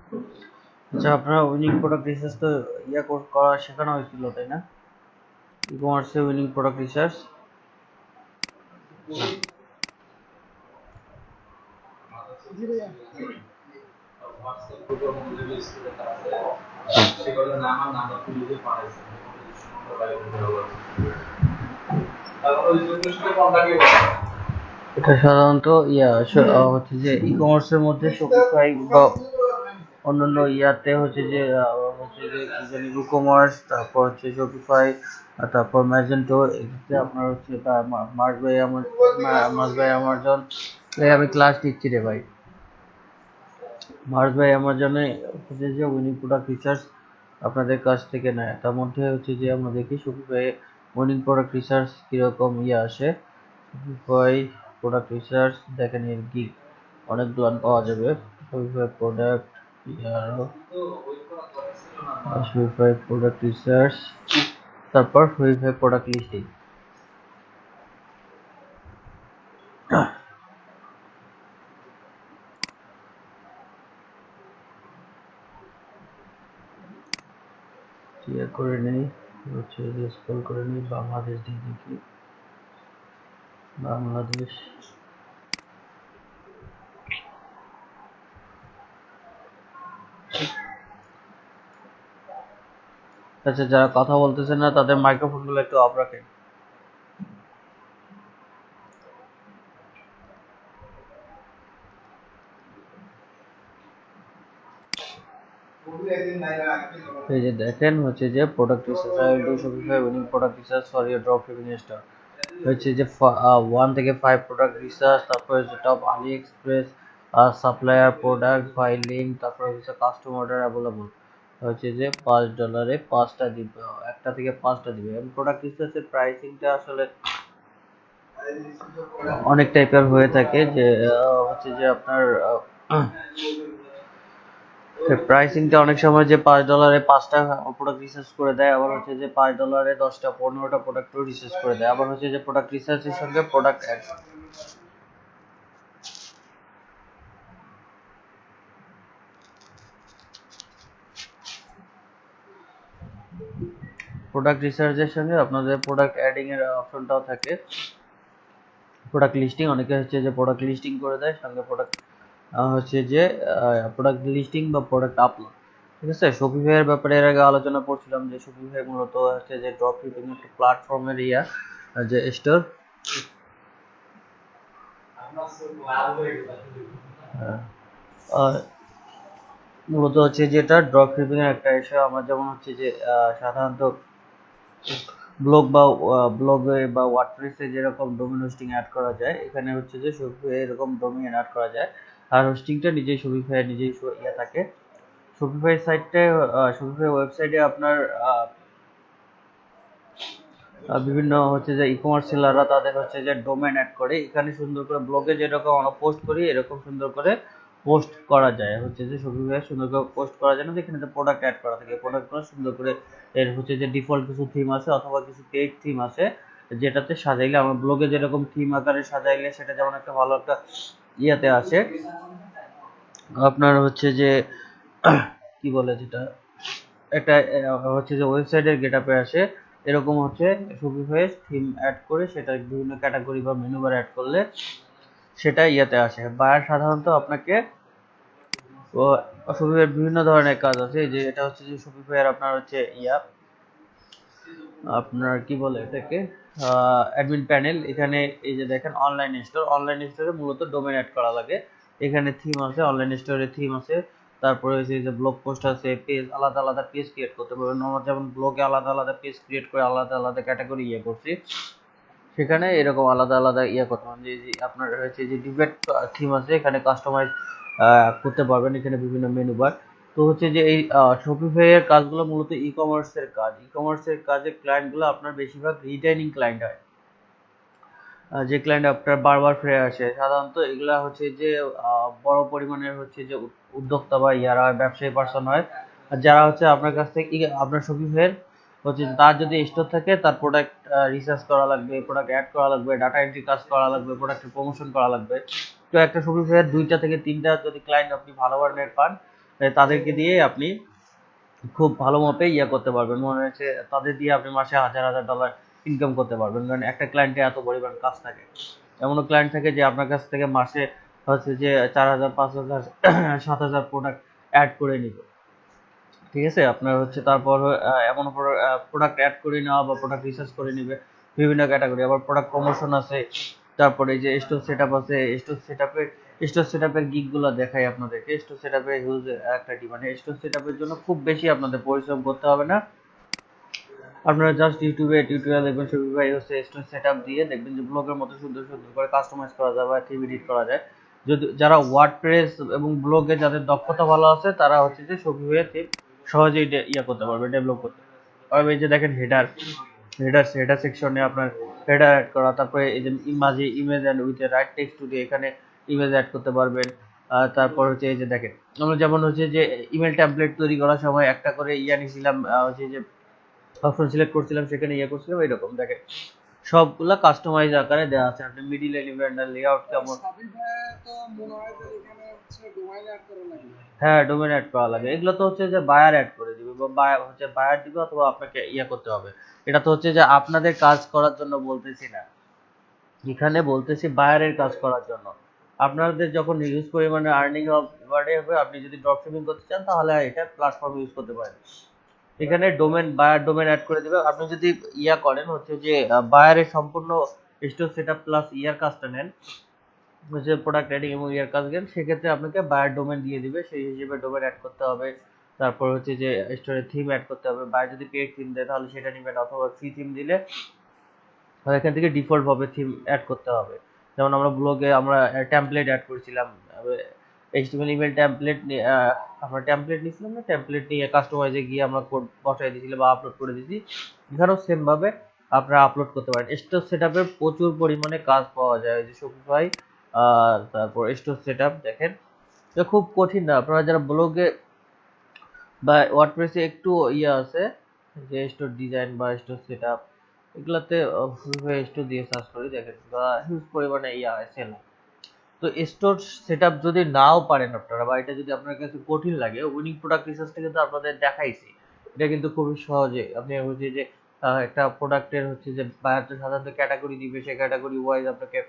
আচ্ছা, আপনার winning product research তো করা শেখানো হয়েছিল, তাই না? ই কমার্সে উইনিং প্রোডাক্ট রিসার্চ। এটা সাধারণত হচ্ছে যে ই কমার্সের মধ্যে শপিফাই বা অন্যান্য ইয়াতে হচ্ছে যে কি জানি ইকমার্স, তারপর হচ্ছে শপিফাই, আর তারপর ম্যাজেন্টো, এক্ষেত্রে আপনার হচ্ছে মার্স বাই অ্যামাজন। আমি ক্লাস দিচ্ছি রে ভাই। মার্স বাই অ্যামাজনে হচ্ছে যে উইনিং প্রোডাক্ট রিসার্চ আপনাদের কাছ থেকে নেয়। তার মধ্যে হচ্ছে যে আমরা দেখি শপিফাই উইনিং প্রোডাক্ট রিসার্চ কিরকম আসে। শপিফাই প্রোডাক্ট রিসার্চ দেখেন, এর গিগ অনেকগুলো পাওয়া যাবে। শপিফাই প্রোডাক্ট আরো শপিফাই প্রোডাক্ট রিসার্চ, তারপর শপিফাই প্রোডাক্ট লিস্টিং। ক্লিয়ার করে নেই, হচ্ছে যে স্ক্রল করে নেই, বাংলাদেশ দিয়ে দেখি। বাংলাদেশ আচ্ছা, যারা কথা বলতেছেন না তাদের মাইক্রোফোনগুলো একটু অফ রাখেন। এই যে দেখেন হচ্ছে যে product research, I will do Shopify winning product research for your drop shipping store. হচ্ছে যে 1 থেকে 5 প্রোডাক্ট রিসার্চ, তারপর হচ্ছে top AliExpress supplier product by link, তারপর হচ্ছে কাস্টম অর্ডার অ্যাভেলেবল। হচ্ছে যে $5 5টা দিবে, একটা থেকে 5টা দিবে। এবং প্রোডাক্ট রিসার্চের প্রাইসিংটা আসলে অনেক টাইপের হয়ে থাকে, যে হচ্ছে যে আপনার প্রাইসিংটা অনেক সময় যে $5 5টা প্রোডাক্ট রিসার্চ করে দেয়, আবার হচ্ছে যে $5 10টা 15টা প্রোডাক্টও রিসার্চ করে দেয়, আবার হচ্ছে যে প্রোডাক্ট রিসার্চের সঙ্গে প্রোডাক্ট অ্যাড। প্রোডাক্ট রিসার্চের সঙ্গে আপনাদের প্রোডাক্ট অ্যাডিং এর অপশনটাও থাকে। প্রোডাক্ট লিস্টিং, অনেকে হচ্ছে যে প্রোডাক্ট লিস্টিং করে দেয়, সঙ্গে প্রোডাক্ট হচ্ছে যে প্রোডাক্ট লিস্টিং বা প্রোডাক্ট আপলোড। ঠিক আছে, শপিফাই এর ব্যাপারে এর আগে আলোচনা করছিলাম যে শপিফাই মূলত হচ্ছে যে ড্রপ শিপিং একটা প্ল্যাটফর্মের যে স্টোর। মূলত হচ্ছে যেটা ড্রপ শিপিং এর একটা ইস্যু। আমরা যেমন হচ্ছে যে সাধারণত ব্লগে বা ওয়ার্ডপ্রেসে যেরকম ডোমেন হোস্টিং অ্যাড করা যায়, এখানে হচ্ছে যে শপিফাই এরকম ডোমেইন অ্যাড করা যায়, আর হোস্টিংটা নিজেই শপিফাই নিজেই থাকে। শপিফাই শপিফাই ওয়েবসাইটে আপনার বিভিন্ন হচ্ছে যে ই কমার্স সেলাররা তাদের হচ্ছে যে ডোমেন অ্যাড করে, এখানে সুন্দর করে ব্লগে যেরকম আমরা পোস্ট করি এরকম সুন্দর করে পোস্ট করা যায়। হচ্ছে যে শপিফাই সুন্দর করে পোস্ট করা যায় না, এখানে তো প্রোডাক্ট অ্যাড করা থাকে, প্রোডাক্টগুলো সুন্দর করে এর হচ্ছে যে ডিফল্ট কিছু থিম আছে অথবা কিছু পেইড থিম আছে, যেটাতে সাজাইলে আমরা ব্লগে যেরকম থিম আকারে সাজাইলে সেটা যেমন একটা ভালো একটা ইয়াতে আসে, আপনার হচ্ছে যে কি বলে যেটা একটা হচ্ছে যে ওয়েবসাইটের গেটআপে আসে, এরকম হচ্ছে শপিফাই থিম অ্যাড করে সেটা বিভিন্ন ক্যাটাগরি বা মেনু বার অ্যাড করলে সেটা ইয়াতে আসে। বায়ার সাধারণত আপনাকে শপিফাই বিভিন্ন ধরনের কাজ আছে, যে এটা হচ্ছে যে শপিফাই আপনার হচ্ছে আপনার কি বলে এটাকে অ্যাডমিন প্যানেল। এখানে এই যে দেখেন অনলাইন স্টোরে মূলত ডোমেন অ্যাড করা লাগে। এখানে থিম আছে, অনলাইন স্টোরে থিম আছে, তারপরে হচ্ছে যে ব্লগ পোস্ট আছে, পেজ আলাদা আলাদা পেজ ক্রিয়েট করতে পারবেন। আমরা যেমন ব্লগে আলাদা আলাদা পেজ ক্রিয়েট করে আলাদা আলাদা ক্যাটাগরি করছি, সেখানে এরকম আলাদা আলাদা করতে পারবেন। যে আপনার হচ্ছে যে ডিবেট থিম আছে, এখানে কাস্টমাইজ করতে পারবেন, এখানে বিভিন্ন মেনু বার। তো হচ্ছে যে এই শপিফাই এর কাজগুলো মূলত ই কমার্সের কাজ। ই কমার্সের কাজে ক্লায়েন্টগুলো আপনার বেশিরভাগ রিটার্নিং ক্লায়েন্ট হয়, যে ক্লায়েন্ট আপনার বারবার ফিরে আসে। সাধারণত এগুলা হচ্ছে যে বড় পরিমাণের হচ্ছে যে উদ্যোক্তা বা ইয়ারা ব্যবসায়ী পার্সন হয়, আর যারা হচ্ছে আপনার কাছ থেকে আপনার শপিফাইয়ের হচ্ছে তার যদি স্টোর থাকে, তার প্রোডাক্ট রিসার্চ করা লাগবে, প্রোডাক্ট অ্যাড করা লাগবে, ডাটা এন্ট্রি কাজ করা লাগবে, প্রোডাক্টের প্রমোশন করা লাগবে। তো একটা শপিফাইয়ের 2টা থেকে 3টা যদি ক্লায়েন্ট আপনি ভালো মানের পান, তাদেরকে দিয়ে আপনি খুব ভালো মতে করতে পারবেন, মনে হচ্ছে তাদের দিয়ে আপনি মাসে $1000 ইনকাম করতে পারবেন। কারণ একটা ক্লায়েন্টে এত পরিমাণ কাজ থাকে, এমনও ক্লায়েন্ট থাকে যে আপনার কাছ থেকে মাসে হচ্ছে যে 4000, 5000, 7000 প্রোডাক্ট অ্যাড করে নিবে। ঠিক আছে, আপনার হচ্ছে তারপর এমন প্রোডাক্ট অ্যাড করে নেওয়া বা প্রোডাক্ট রিসার্চ করে নিবে বিভিন্ন ক্যাটাগরি। আবার প্রোডাক্ট প্রমোশন আছে, তারপরে এই যে স্টোর সেটআপ আছে, স্টোর সেটআপের গিগগুলো দেখাই আপনাদেরকে। স্টোর সেটআপে হিউজ একটা ডিমান্ড। স্টোর সেটআপের জন্য খুব বেশি আপনাদের পরিশ্রম করতে হবে না। আপনারা জাস্ট ইউটিউবে টিউটোরিয়াল দেখবেন, শপিফাই হচ্ছে স্টোর সেটআপ দিয়ে দেখবেন যে ব্লগের মতো সুন্দর সুন্দর করে কাস্টমাইজ করা যায় বা থিম এডিট করা যায়। যদি যারা ওয়ার্ডপ্রেস এবং ব্লগে যাদের দক্ষতা ভালো আছে তারা হচ্ছে যে শপিফাই থিম সহজেই করতে পারবে, ডেভেলপ করতে পারবে। এই যে দেখেন হেডার সেকশনে আপনার হেডার অ্যাড করা, তারপরে এই যে image and with right text to দিয়ে এখানে ইমেজ অ্যাড করতে পারবেন। তারপর হচ্ছে এই যে দেখেন আমরা যেমন হচ্ছে যে ইমেল টেমপ্লেট তৈরি করার সময় একটা করে নিয়েছিলাম, হচ্ছে যে অপশন সিলেক্ট করছিলাম, সেখানে করছিলাম, এরকম দেখেন সবগুলা কাস্টমাইজ আকারে দেওয়া আছে। আপনি মিডিলে নেবেন না, লেআউট কেমন। হ্যাঁ, ডোমেন অ্যাড করা লাগে। এগুলো তো হচ্ছে যে বায়ার অ্যাড করে দিবে বা বায়ার দিবে, অথবা আপনাকে করতে হবে। এটা তো হচ্ছে যে আপনাদের কাজ করার জন্য বলতেছি না, এখানে বলতেছি বায়ারের কাজ করার জন্য। আপনাদের যখন হিউজ পরিমাণে আর্নিং হবে, আপনি যদি ড্রপ শিপিং করতে চান তাহলে এটা প্ল্যাটফর্ম ইউজ করতে পারেন। এখানে বায়ার ডোমেন অ্যাড করে দিবে। আপনি যদি করেন হচ্ছে যে বায়ারের সম্পূর্ণ স্টোর সেটআপ প্লাস কাজটা নেন, হচ্ছে প্রোডাক্ট এডিং এবং কাজ নেন, সেক্ষেত্রে আপনাকে বায়ার ডোমেন দিয়ে দিবে, সেই হিসেবে ডোমেন অ্যাড করতে হবে। তারপর হচ্ছে যে স্টোরের থিম অ্যাড করতে হবে। বায়ার যদি পেড থিম দেয় তাহলে সেটা নেবেন, অথবা ফ্রি থিম দিলে এখান থেকে ডিফল্ট ভাবে থিম অ্যাড করতে হবে। যেমন আমরা ব্লগে আমরা টেমপ্লেট অ্যাড করেছিলাম, এইচটিএমএল ইমেল টেমপ্লেট, আমরা টেমপ্লেট নিয়েছিলাম না, টেমপ্লেট নিয়ে কাস্টমাইজে গিয়ে আমরা কোড বসাই দিয়েছিলাম বা আপলোড করে দিয়েছি। এখানেও সেম ভাবে আপনারা আপলোড করতে পারেন। স্টোর সেটআপের প্রচুর পরিমাণে কাজ পাওয়া যায়, যে শপিফাই তারপর স্টোর সেটআপ দেখেন, এটা খুব কঠিন না। আপনারা যারা ব্লগে বা ওয়ার্ডপ্রেসে একটু আছে, যে স্টোর ডিজাইন বা স্টোর সেটআপ, এগুলাতে স্টোর দিয়ে সার্চ করে দেখেন বা হিউজ পরিমাণে সেল। তো স্টোর সেটআপ যদি নাও পারেন আপনারা, বা এটা যদি আপনার কাছে কঠিন লাগে, উইনিং প্রোডাক্ট রিসার্চটা কিন্তু আপনাদের দেখাইছি। এটা কিন্তু খুবই সহজে আপনি হচ্ছে যে একটা প্রোডাক্টের হচ্ছে যে বায়ার সাধারণত ক্যাটাগরি দিবে, সেই ক্যাটাগরি ওয়াইজ আপনাকে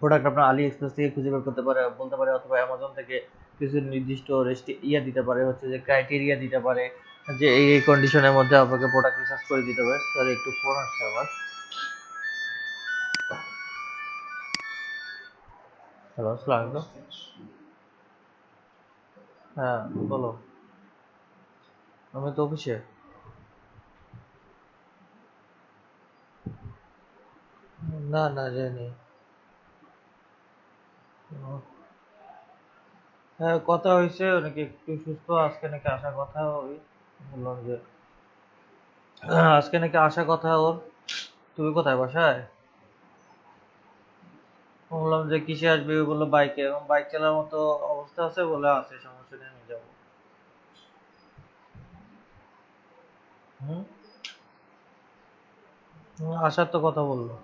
প্রোডাক্ট আপনার আলি এক্সপ্রেস থেকে খুঁজে বের করতে পারে, বলতে পারে, অথবা অ্যামাজন থেকে কিছু নির্দিষ্ট দিতে পারে, হচ্ছে যে ক্রাইটেরিয়া দিতে পারে যে এই কন্ডিশনের মধ্যে আপনাকে প্রোডাক্ট রিসার্চ করে দিতে পারে। সরি, একটু ফোন আসছে আমার। হ্যালো, আসসালামু আলাইকুম। হ্যাঁ, বলো। আমি তো অফিসে। না না, জানি। হ্যাঁ, কথা হয়েছে, নাকি একটু সুস্থ, আজকে নাকি আসার কথা। ওই বললাম যে আজকে নাকি আসার কথা ওর। তুমি কোথায়, বাসায়? বললাম যে কিসে আসবে, ও বললো বাইকে, এবং বাইক চালার মতো অবস্থা আছে, বলে আছে, সমস্যা নেই, আমি যাবো। হুম, আসার তো কথা বললো।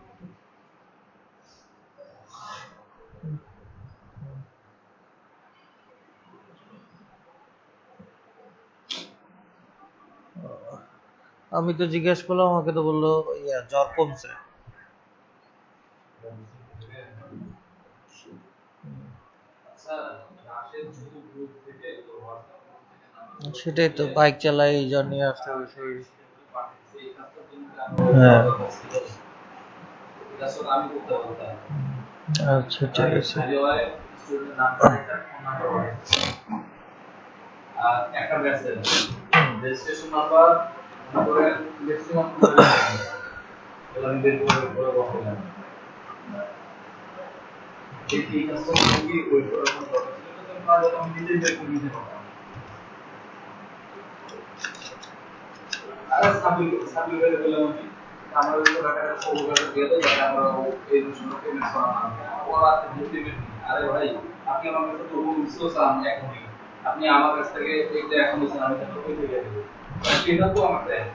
আমি তো জিজ্ঞেস করলাম, আমাকে তো বললো জ্বর কমছে। সেটাই তো, বাইক চালাই, এই জন্য আসতে হবে শরীর। হ্যাঁ, আচ্ছা, ঠিক আছে। একটা মেসেজ রেজিস্ট্রেশন নাম্বার করে ম্যাক্সিমাম করে আমি বের করে বসালাম। এই কাজটা কি ওই করার কোনো দরকার ছিল না, তাহলে আমি নিজেই বের করে নিতে পারতাম। আরে সাবমিট করে দিলাম আমি। আমার ওই টাকাটা সব করে দিয়ে দাও, যাতে আমরা এই জন্য পেমেন্ট করা না হয়। ওরা পেমেন্ট, আরে ভাই, আপনি আমার কাছে তো রুলসও চান এখনই, আপনি আমার কাছ থেকে এইটা এখন বলছেন, আমি তো কই থেকে দেব, সেটা তো আমার দেয়।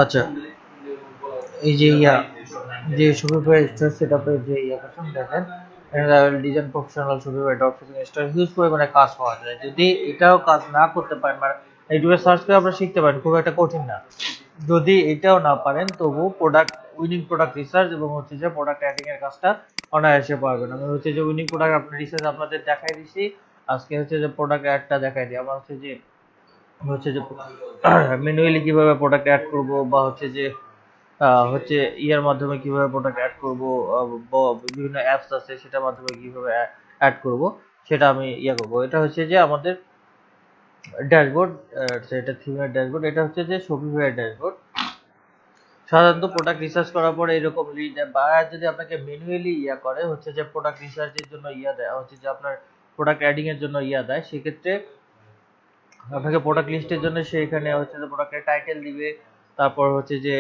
আচ্ছা, এই যে যে শপিফাই স্টোর সেটআপের যে করছেন দেখেন, design professional Shopify dropshipping store huge পরিমাণে কাজ পাওয়া যায়। যদি এটাও কাজ না করতে পারেন মানে ইউটিউবে সার্চ করে আপনারা শিখতে পারেন, খুব একটা কঠিন না। যদি এটাও না পারেন তবু প্রোডাক্ট উইনিং প্রোডাক্ট রিসার্চ এবং হচ্ছে যে প্রোডাক্ট অ্যাডিং এর কাজটা অনায়াসে পারবেন। আমি হচ্ছে যে উইনিং প্রোডাক্ট আপনার রিসার্চ আপনাদের দেখাই দিছি। আজকে হচ্ছে যে প্রোডাক্ট অ্যাডটা দেখাই দিই। আমার হচ্ছে যে ম্যানুয়ালি কিভাবে প্রোডাক্ট অ্যাড করব, বা হচ্ছে যে হচ্ছে ইয়ার মাধ্যমে কিভাবে প্রোডাক্ট অ্যাড করব, বিভিন্ন অ্যাপস আছে সেটার মাধ্যমে কিভাবে অ্যাড করব সেটা আমি করব। এটা হচ্ছে যে আমাদের ড্যাশবোর্ড, এটা থিমের ড্যাশবোর্ড। এটা হচ্ছে যে শপিফাই ড্যাশবোর্ড। সাধারণত প্রোডাক্ট রিসার্চ করার পরে এরকম লিড বায়ার যদি আপনাকে ম্যানুয়ালি করে হচ্ছে যে প্রোডাক্ট রিসার্চের জন্য দেয়, হচ্ছে যে আপনার প্রোডাক্ট অ্যাডিং এর জন্য দেয়, সেক্ষেত্রে আপনাকে প্রোডাক্ট লিস্টের জন্য সে এখানে হচ্ছে যে প্রোডাক্টের টাইটেল দিবে, তারপর হচ্ছে যে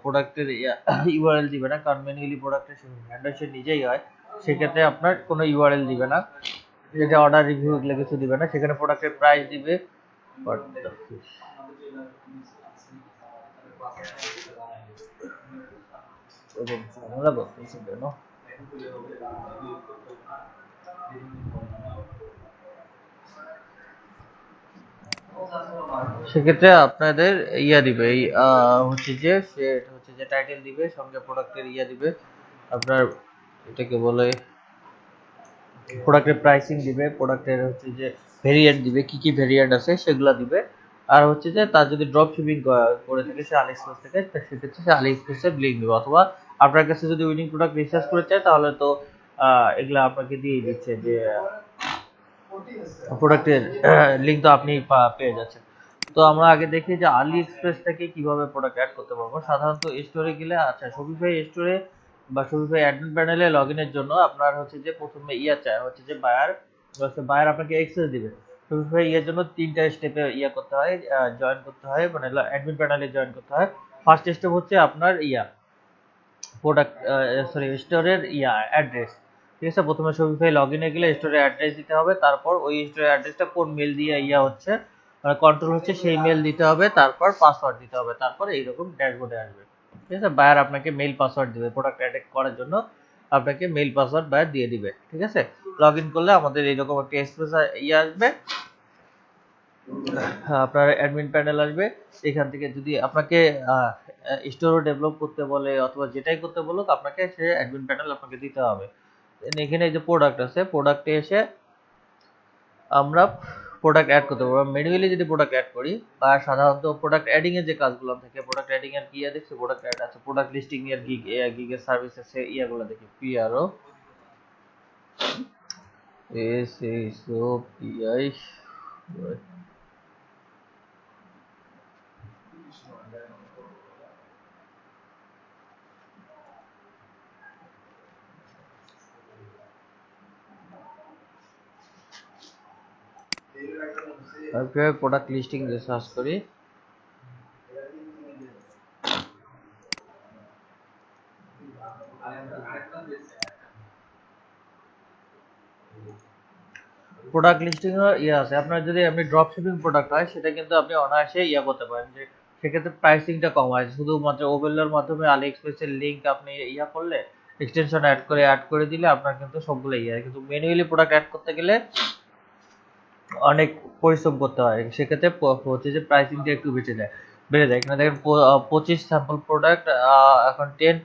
প্রোডাক্টের ইউআরএল দিবে না, কারণ ম্যানুয়ালি প্রোডাক্টের হ্যান্ডেল সে নিজেই হয়, সেক্ষেত্রে আপনার কোনো ইউআরএল দিবে না, যেটা অর্ডার রিভিউ এগুলো কিছু দিবে না। সেখানে প্রোডাক্টের প্রাইস দিবে। ঝামেলা করতেছে কেন? সেক্ষেত্রে আপনাদের দিবে, এই হচ্ছে যে সে হচ্ছে যে টাইটেল দিবে, সঙ্গে প্রোডাক্টের দিবে, আপনার এটাকে বলে প্রোডাক্টের প্রাইসিং দিবে, প্রোডাক্টের হচ্ছে যে ভেরিয়েন্ট দিবে, কি কি ভেরিয়েন্ট আছে সেগুলো দিবে। আর হচ্ছে যে তার যদি ড্রপ শিপিং করে থাকে সে আলিএক্সপ্রেস থেকে, সেক্ষেত্রে সে আলিএক্সপ্রেসের লিঙ্ক দিবে, অথবা আপনার কাছে যদি উইনিং প্রোডাক্ট রিসার্চ করে চায় তাহলে তো এগুলা আপনাকে দিয়ে দিচ্ছে যে প্রোডাক্টের লিঙ্ক তো আপনি পেয়ে যাচ্ছেন। তো আমরা আগে দেখি যে আলি এক্সপ্রেস থেকে কিভাবে প্রোডাক্ট অ্যাড করতে পারবো। সাধারণত স্টোরে গেলে, আচ্ছা শপিফাই স্টোরে বা শপিফাই অ্যাডমিন প্যানেলে লগইনের জন্য আপনার হচ্ছে যে প্রথমে চায় হচ্ছে যে বায়ার আপনাকে অ্যাক্সেস দিবে। শপিফাই জন্য তিনটা স্টেপে করতে হয়, জয়েন করতে হয়, মানে অ্যাডমিন প্যানেলে জয়েন করতে হয়। ফার্স্ট স্টেপ হচ্ছে আপনার প্রোডাক্ট স্টোরের অ্যাড্রেস। ঠিক আছে, প্রথমে শপিফাই লগইনে গেলে স্টোরের অ্যাড্রেস দিতে হবে, তারপর ওই স্টোরের অ্যাড্রেসটা কোন মেল দিয়ে হচ্ছে কন্ট্রোল হচ্ছে সেই মেল দিতে হবে, তারপর পাসওয়ার্ড দিতে হবে, তারপর এইরকম ড্যাশবোর্ডে আসবে। ঠিক আছে, বায়ার আপনাকে মেল পাসওয়ার্ড দিবে প্রোডাক্ট অ্যাড করার জন্য, আপনাকে মেল পাসওয়ার্ড বায়ার দিয়ে দিবে। ঠিক আছে, লগ ইন করলে আমাদের এইরকম একটা স্পেস আসবে, আপনার অ্যাডমিন প্যানেল আসবে। এখান থেকে যদি আপনাকে স্টোরও ডেভেলপ করতে বলে অথবা যেটাই করতে বলুক, আপনাকে সে অ্যাডমিন প্যানেল আপনাকে দিতে হবে। এখানে যে প্রোডাক্ট আছে, প্রোডাক্টে এসে আমরা প্রোডাক্ট অ্যাড করতে পারবো। ম্যানুয়ালি যদি প্রোডাক্ট অ্যাড করি, বা সাধারণত প্রোডাক্ট অ্যাডিং এর যে কাজগুলো থাকে, প্রোডাক্ট অ্যাডিং এর কি দেখছি, প্রোডাক্ট অ্যাড আছে, প্রোডাক্ট লিস্টিং এর গিগের সার্ভিস আছে, ইয়াগুলো দেখি, পিআরও এসএসওপিআই তারপরে প্রোডাক্ট লিস্টিং দিয়ে সার্চ করি। প্রোডাক্ট লিস্টিং আছে আপনার, যদি আপনি ড্রপ শিপিং প্রোডাক্ট হয় সেটা কিন্তু আপনি অনায়াসে করতে পারেন, যে সেক্ষেত্রে প্রাইসিংটা কম হয়। শুধুমাত্র ওভেলার মাধ্যমে আলি এক্সপ্রেসের লিঙ্ক আপনি করলে, এক্সটেনশন অ্যাড করে দিলে আপনার কিন্তু সবগুলো কিন্তু ম্যানুয়ালি প্রোডাক্ট অ্যাড করতে গেলে অনেক পরিশ্রম করতে হয়, সেক্ষেত্রে হচ্ছে যে প্রাইসিংটা একটু বেড়ে যায়। এখানে দেখেন 25 স্যাম্পল প্রোডাক্ট, এখন 10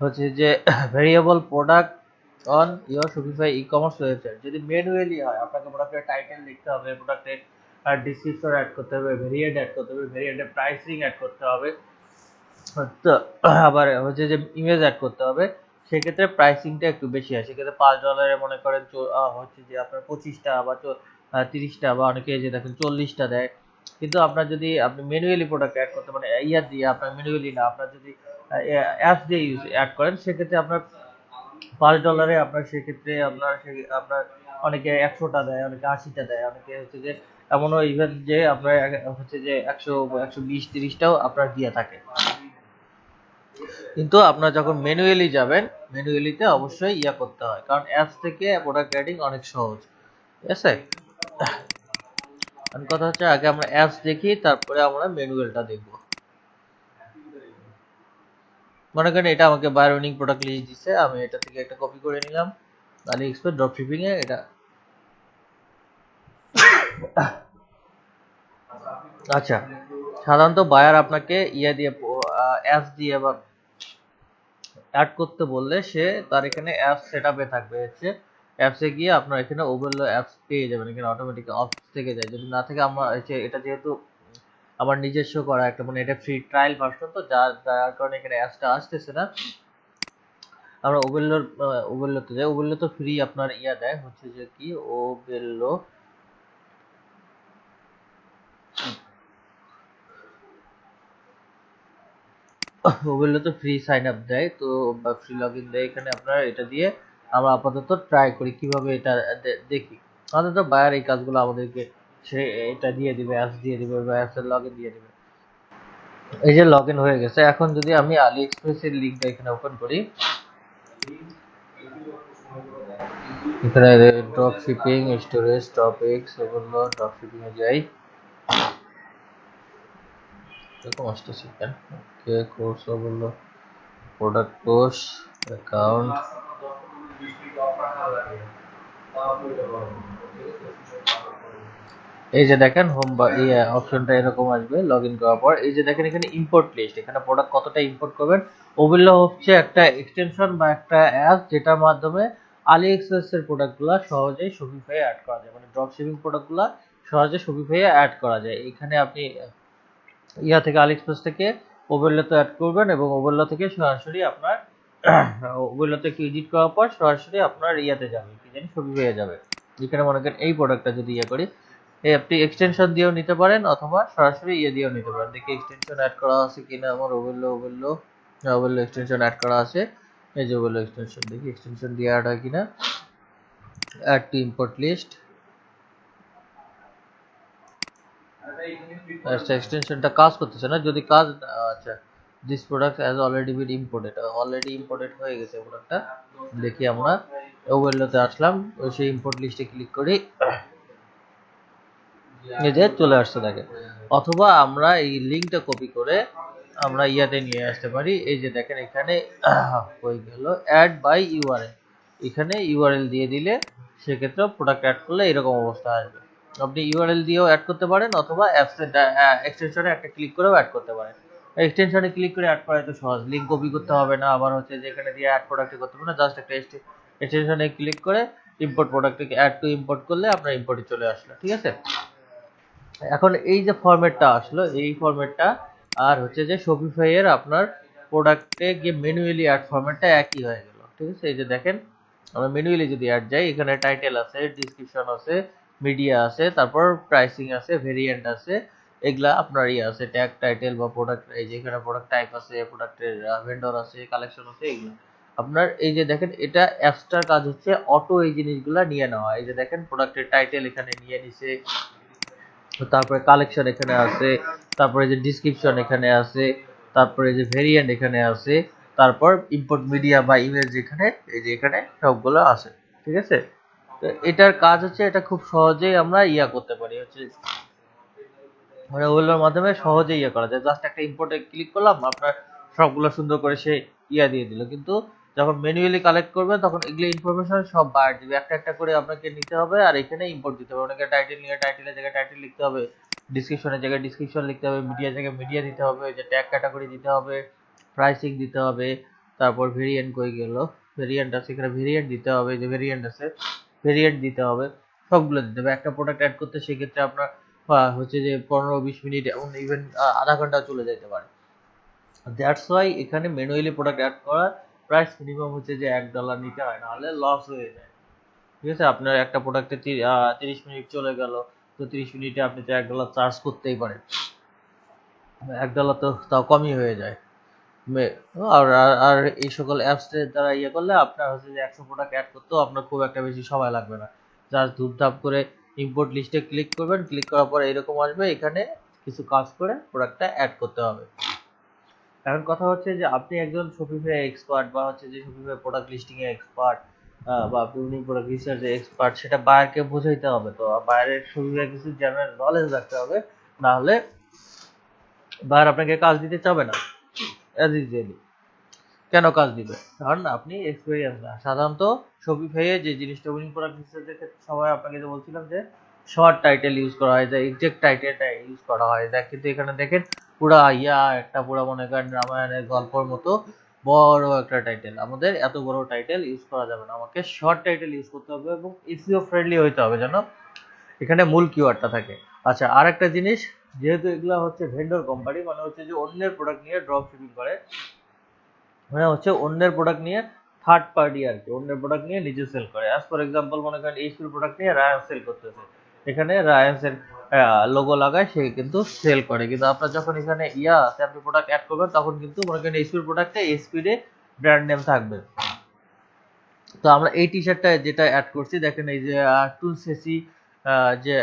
হচ্ছে যে variable product on your Shopify e-commerce website. যদি ম্যানুয়ালি হয়, আপনাকে প্রোডাক্টের টাইটেল লিখতে হবে, প্রোডাক্টের ডিসক্রিপশন অ্যাড করতে হবে, ভেরিয়েন্ট অ্যাড করতে হবে, ভেরিয়েন্টের প্রাইসিং অ্যাড করতে হবে, তো আবার হচ্ছে যে ইমেজ অ্যাড করতে হবে, সেক্ষেত্রে প্রাইসিংটা একটু বেশি হয়। সেক্ষেত্রে $5 মনে করেন হচ্ছে যে আপনার 25টা বা 30টা, বা অনেকে যে দেখেন 40টা দেয়। কিন্তু আপনার যদি আপনি ম্যানুয়ালি প্রোডাক্ট অ্যাড করতে, মানে দিয়ে আপনার ম্যানুয়ালি না, আপনার যদি অ্যাপস দিয়ে অ্যাড করেন, সেক্ষেত্রে আপনার $5 আপনার সেক্ষেত্রে আপনার অনেকে 100টা দেয়, অনেকে 80টা দেয়, অনেকে হচ্ছে যে এমনও ইভেন যে আপনার হচ্ছে যে 100, 120, 30টাও আপনার দিয়ে থাকে। কিন্তু আপনার যখন ম্যানুয়ালি যাবেন, ম্যানুয়ালিতে অবশ্যই করতে হয়, কারণ অ্যাপস থেকে প্রোডাক্ট অ্যাডিং অনেক সহজ। ঠিক আছে, কথা হচ্ছে আগে আমরা অ্যাপস দেখি, তারপরে আমরা ম্যানুয়ালটা দেখব। মনে করেন এটা আমাকে বায়ার উইনিং প্রোডাক্ট লিস্ট দিচ্ছে, আমি এটা থেকে একটা কপি করে নিলাম, আলি এক্সপ্রেস ড্রপ শিপিং এ এটা। আচ্ছা, সাধারণত বায়ার আপনাকে ইয়া দিয়ে অ্যাপস দিয়ে বা অ্যাড করতে বললে সে তার এখানে অ্যাপস সেটআপে থাকবে, হচ্ছে অ্যাপসে গিয়ে আপনার এখানে ওভারলো অ্যাপস পেয়ে যাবেন, এখানে অটোমেটিক অফ থেকে যায়। যদি না থাকে, আমরা এটা যেহেতু আমার নিজস্ব করা একটা, মানে এটা ফ্রি ট্রায়াল ভার্সন, তো যার কারণে এখানে অ্যাপসটা আসতেছে না। আমরা ওভেল্লোতে যাই। ওভেল্লো তো ফ্রি আপনার ইয়া দেয়, হচ্ছে যে কি ওভেল্লো ওভেল্লো তো ফ্রি সাইন আপ দেয়, তো বা ফ্রি লগ ইন দেয়। এখানে আপনার এটা দিয়ে আমরা আপাতত ট্রাই করি কিভাবে এটা দেখি। আপাতত বায়ার এই কাজগুলো আমাদেরকে সে এটা দিয়ে দিবে, অ্যাপস দিয়ে দিবে বা অ্যাপসের লগ ইন দিয়ে দিবে। এই যে লগ ইন হয়ে গেছে। এখন যদি আমি আলি এক্সপ্রেসের লিঙ্কটা এখানে ওপেন করি, এখানে ড্রপ শিপিং স্টোরেজ টপিকস ওগুলো ড্রপ শিপিং এ যাই, এরকম আসতেছে কেন? ওকে, কোর্স ওগুলো প্রোডাক্ট কোর্স অ্যাকাউন্ট, এই যে দেখেন হোম বা এই অপশনটা এরকম আসবে লগ ইন করার পর। এই যে দেখেন এখানে ইম্পোর্ট লিস্ট, এখানে প্রোডাক্ট কতটা ইম্পোর্ট করবেন। ওভেল্লো হচ্ছে একটা এক্সটেনশন বা একটা অ্যাপ যেটার মাধ্যমে আলি এক্সপ্রেস এর প্রোডাক্টগুলো সহজেই শপিফাই অ্যাড করা যায়, মানে ড্রপ শিপিং প্রোডাক্টগুলো সহজে শপিফাই অ্যাড করা যায়। এখানে আপনি ইয়া থেকে আলি এক্সপ্রেস থেকে ওভেল্লোতে অ্যাড করবেন এবং ওভেল্লো থেকে সরাসরি আপনার ওভেল্লোতে এডিট করার পর সরাসরি আপনার ইয়াতে যাবে, কি জানি শপিফাই যাবে। এখানে মনে করেন এই প্রোডাক্টটা যদি ইয়ে করি, এই আপনি এক্সটেনশন দিয়েও নিতে পারেন অথবা সরাসরি ইয়ে দিয়েও নিতে পারেন। দেখি এক্সটেনশন অ্যাড করা আছে কিনা আমার ওভেল্লো এক্সটেনশন অ্যাড করা আছে। এই যে ওভেল্লো এক্সটেনশন, দেখি এক্সটেনশন দিয়ে অ্যাড হয় কিনা। অ্যাড টু ইম্পোর্ট লিস্ট, আচ্ছা এক্সটেনশনটা কাজ করতেছে না। যদি কাজ, আচ্ছা this product has already been imported, already imported হয়ে গেছে প্রোডাক্টটা। দেখি আমরা ওভেল্লোতে আসলাম, ওই সেই ইম্পোর্ট লিস্টে ক্লিক করি, এই যে চলে আসছে দেখে। অথবা আমরা এই লিঙ্কটা কপি করে আমরা ইয়াতে নিয়ে আসতে পারি। এই যে দেখেন এখানে হয়ে গেল অ্যাড বাই ইউআরএল, এখানে ইউআরএল দিয়ে দিলে সেক্ষেত্রে প্রোডাক্ট অ্যাড করলে এরকম অবস্থা আসবে। আপনি ইউআরএল দিয়েও অ্যাড করতে পারেন অথবা এক্সটেনশনে একটা ক্লিক করেও অ্যাড করতে পারেন। এক্সটেনশনে ক্লিক করে অ্যাড করা তো সহজ, লিঙ্ক কপি করতে হবে না, আবার হচ্ছে যেখানে দিয়ে অ্যাড প্রোডাক্টে করতে হবে না, জাস্ট একটা এক্সটেনশনে ক্লিক করে ইম্পোর্ট প্রোডাক্টকে অ্যাড টু ইম্পোর্ট করলে আপনার ইম্পোর্টে চলে আসলো। ঠিক আছে, এখন এই যে ফরম্যাটটা আসলো, এই ফরম্যাটটা আর হচ্ছে যে শপিফাই এর আপনার প্রোডাক্টে গিয়ে ম্যানুয়ালি অ্যাড ফরম্যাটটা একই হয়ে গেল। ঠিক আছে, এই যে দেখেন আমরা ম্যানুয়ালি যদি অ্যাড যাই, এখানে টাইটেল আছে, ডেসক্রিপশন আছে, মিডিয়া আছে, তারপর প্রাইসিং আছে, ভেরিয়েন্ট আছে, এগুলা আপনার ইয়ে আছে, ট্যাগ টাইটেল বা প্রোডাক্ট, এই যে এখানে প্রোডাক্ট টাইপ আছে, প্রোডাক্টের ভেন্ডর আছে, কালেকশন আছে, এগুলো আপনার। এই যে দেখেন এটা অ্যাপসটার কাজ হচ্ছে অটো এই জিনিসগুলা নিয়ে নেওয়া। এই যে দেখেন প্রোডাক্টের টাইটেল এখানে নিয়ে নিছে, তারপরে কালেকশন এখানে আছে, তারপরে যে ডিসক্রিপশন এখানে আছে, তারপরে যে ভেরিয়েন্ট এখানে আছে, তারপর ইম্পোর্ট মিডিয়া বা ইমেজ এখানে, এই যে এখানে সবগুলো আছে। ঠিক আছে, তো এটার কাজ হচ্ছে এটা খুব সহজেই আমরা ইয়া করতে পারি, হচ্ছে মানে ওগুলোর মাধ্যমে সহজে ইয়ে করা যায়। জাস্ট একটা ইম্পোর্টে ক্লিক করলাম, আপনার সবগুলো সুন্দর করে সে ইয়া দিয়ে দিল। কিন্তু যখন ম্যানুয়ালি কালেক্ট করবেন তখন এগুলো ইনফরমেশন সব বার দিবে, একটা একটা করে আপনাকে নিতে হবে আর এখানে ইম্পোর্ট দিতে হবে। অনেকে টাইটেল নিয়ে টাইটেলের জায়গায় টাইটেল লিখতে হবে, ডিসক্রিপশনের জায়গায় ডিসক্রিপশন লিখতে হবে, মিডিয়ার জায়গায় মিডিয়া দিতে হবে, যে ট্যাগ ক্যাটাগরি দিতে হবে, প্রাইসিং দিতে হবে, তারপর ভেরিয়েন্ট কই গেল, ভেরিয়েন্ট আছে এখানে, ভেরিয়েন্ট দিতে হবে, যে ভেরিয়েন্ট আছে ভেরিয়েন্ট দিতে হবে, সবগুলো দিতে হবে। একটা প্রোডাক্ট অ্যাড করতে সেক্ষেত্রে আপনার হচ্ছে যে 15-20 মিনিট, এমন ইভেন আধা ঘন্টা চলে যেতে পারে। দ্যাটস ওয়াই এখানে ম্যানুয়ালি প্রোডাক্ট অ্যাড করার প্রাইস মিনিমাম হচ্ছে যে $1 নিতে হয়, নাহলে লস হয়ে যায়। ঠিক আছে, আপনার একটা প্রোডাক্টে 30 মিনিট চলে গেল, তো 30 মিনিটে আপনি তো $1 চার্জ করতেই পারেন। $1 তো তাও কমই হয়ে যায়। আর আর এই সকল অ্যাপস দ্বারা ইয়ে করলে আপনার হচ্ছে যে 100 প্রোডাক্ট অ্যাড করতেও আপনার খুব একটা বেশি সময় লাগবে না। জাস্ট ধুপধাপ করে ইম্পোর্ট লিস্টে ক্লিক করবেন, ক্লিক করার পরে এরকম আসবে, এখানে কিছু কাজ করে প্রোডাক্টটা অ্যাড করতে হবে। এখন কথা হচ্ছে যে আপনি একজন শপিফাই এক্সপার্ট বা হচ্ছে যে শপিফাই প্রোডাক্ট লিস্টিং এ এক্সপার্ট বা আপনি প্রোডাক্ট রিসার্চে এক্সপার্ট, সেটা বায়ারকে বোঝাইতে হবে। তো বায়ারের শপিফাই কিছু জেনারেল নলেজ রাখতে হবে, না হলে বায়ার আপনাকে কাজ দিতে চাবে না অ্যাজ ইউজুয়ালি। কেন কাজ দিবে? কারণ আপনি এক্সপেরিয়েন্স না। সাধারণত শপিফাইয়ে যে জিনিসটা উইনিং প্রোডাক্ট দেখে সবাই আপনাকে যে বলছিলাম যে শর্ট টাইটেল ইউজ করা হয়, যে এক্সাক্ট টাইটেলটা ইউজ করা হয়, দেখ কিন্তু এখানে দেখেন পুরা একটা পুরা মনে করেন রামায়ণের গল্পর মতো বড় একটা টাইটেল। আমাদের এত বড় টাইটেল ইউজ করা যাবে না, আমাকে শর্ট টাইটেল ইউজ করতে হবে এবং এসইও ফ্রেন্ডলি হইতে হবে যেন এখানে মূল কিওয়ার্ডটা থাকে। আচ্ছা, আর একটা জিনিস, যেহেতু এগুলা হচ্ছে ভেন্ডর কোম্পানি, মানে হচ্ছে যে অন্যের প্রোডাক্ট নিয়ে ড্রপ শিপিং করে, মানে হচ্ছে অন্যের প্রোডাক্ট নিয়ে থার্ড পার্টি আর কি, অন্যের প্রোডাক্ট নিয়ে নিজে সেল করে। অ্যাজ ফর এক্সাম্পল মনে করেন এইচপির প্রোডাক্ট নিয়ে রায়ান সেল করতেছে, এখানে রায়ান্সের লোগো লাগায় সে কিন্তু সেল করে। কিন্তু আপনার যখন এখানে স্যাম্পল প্রোডাক্ট অ্যাড করবেন তখন কিন্তু মনে করেন এইচপির প্রোডাক্টে এইচপির ব্র্যান্ড নেম থাকবে। তো আমরা এই টি শার্টটা যেটা অ্যাড করছি দেখেন, এই যে টুলসেসি যে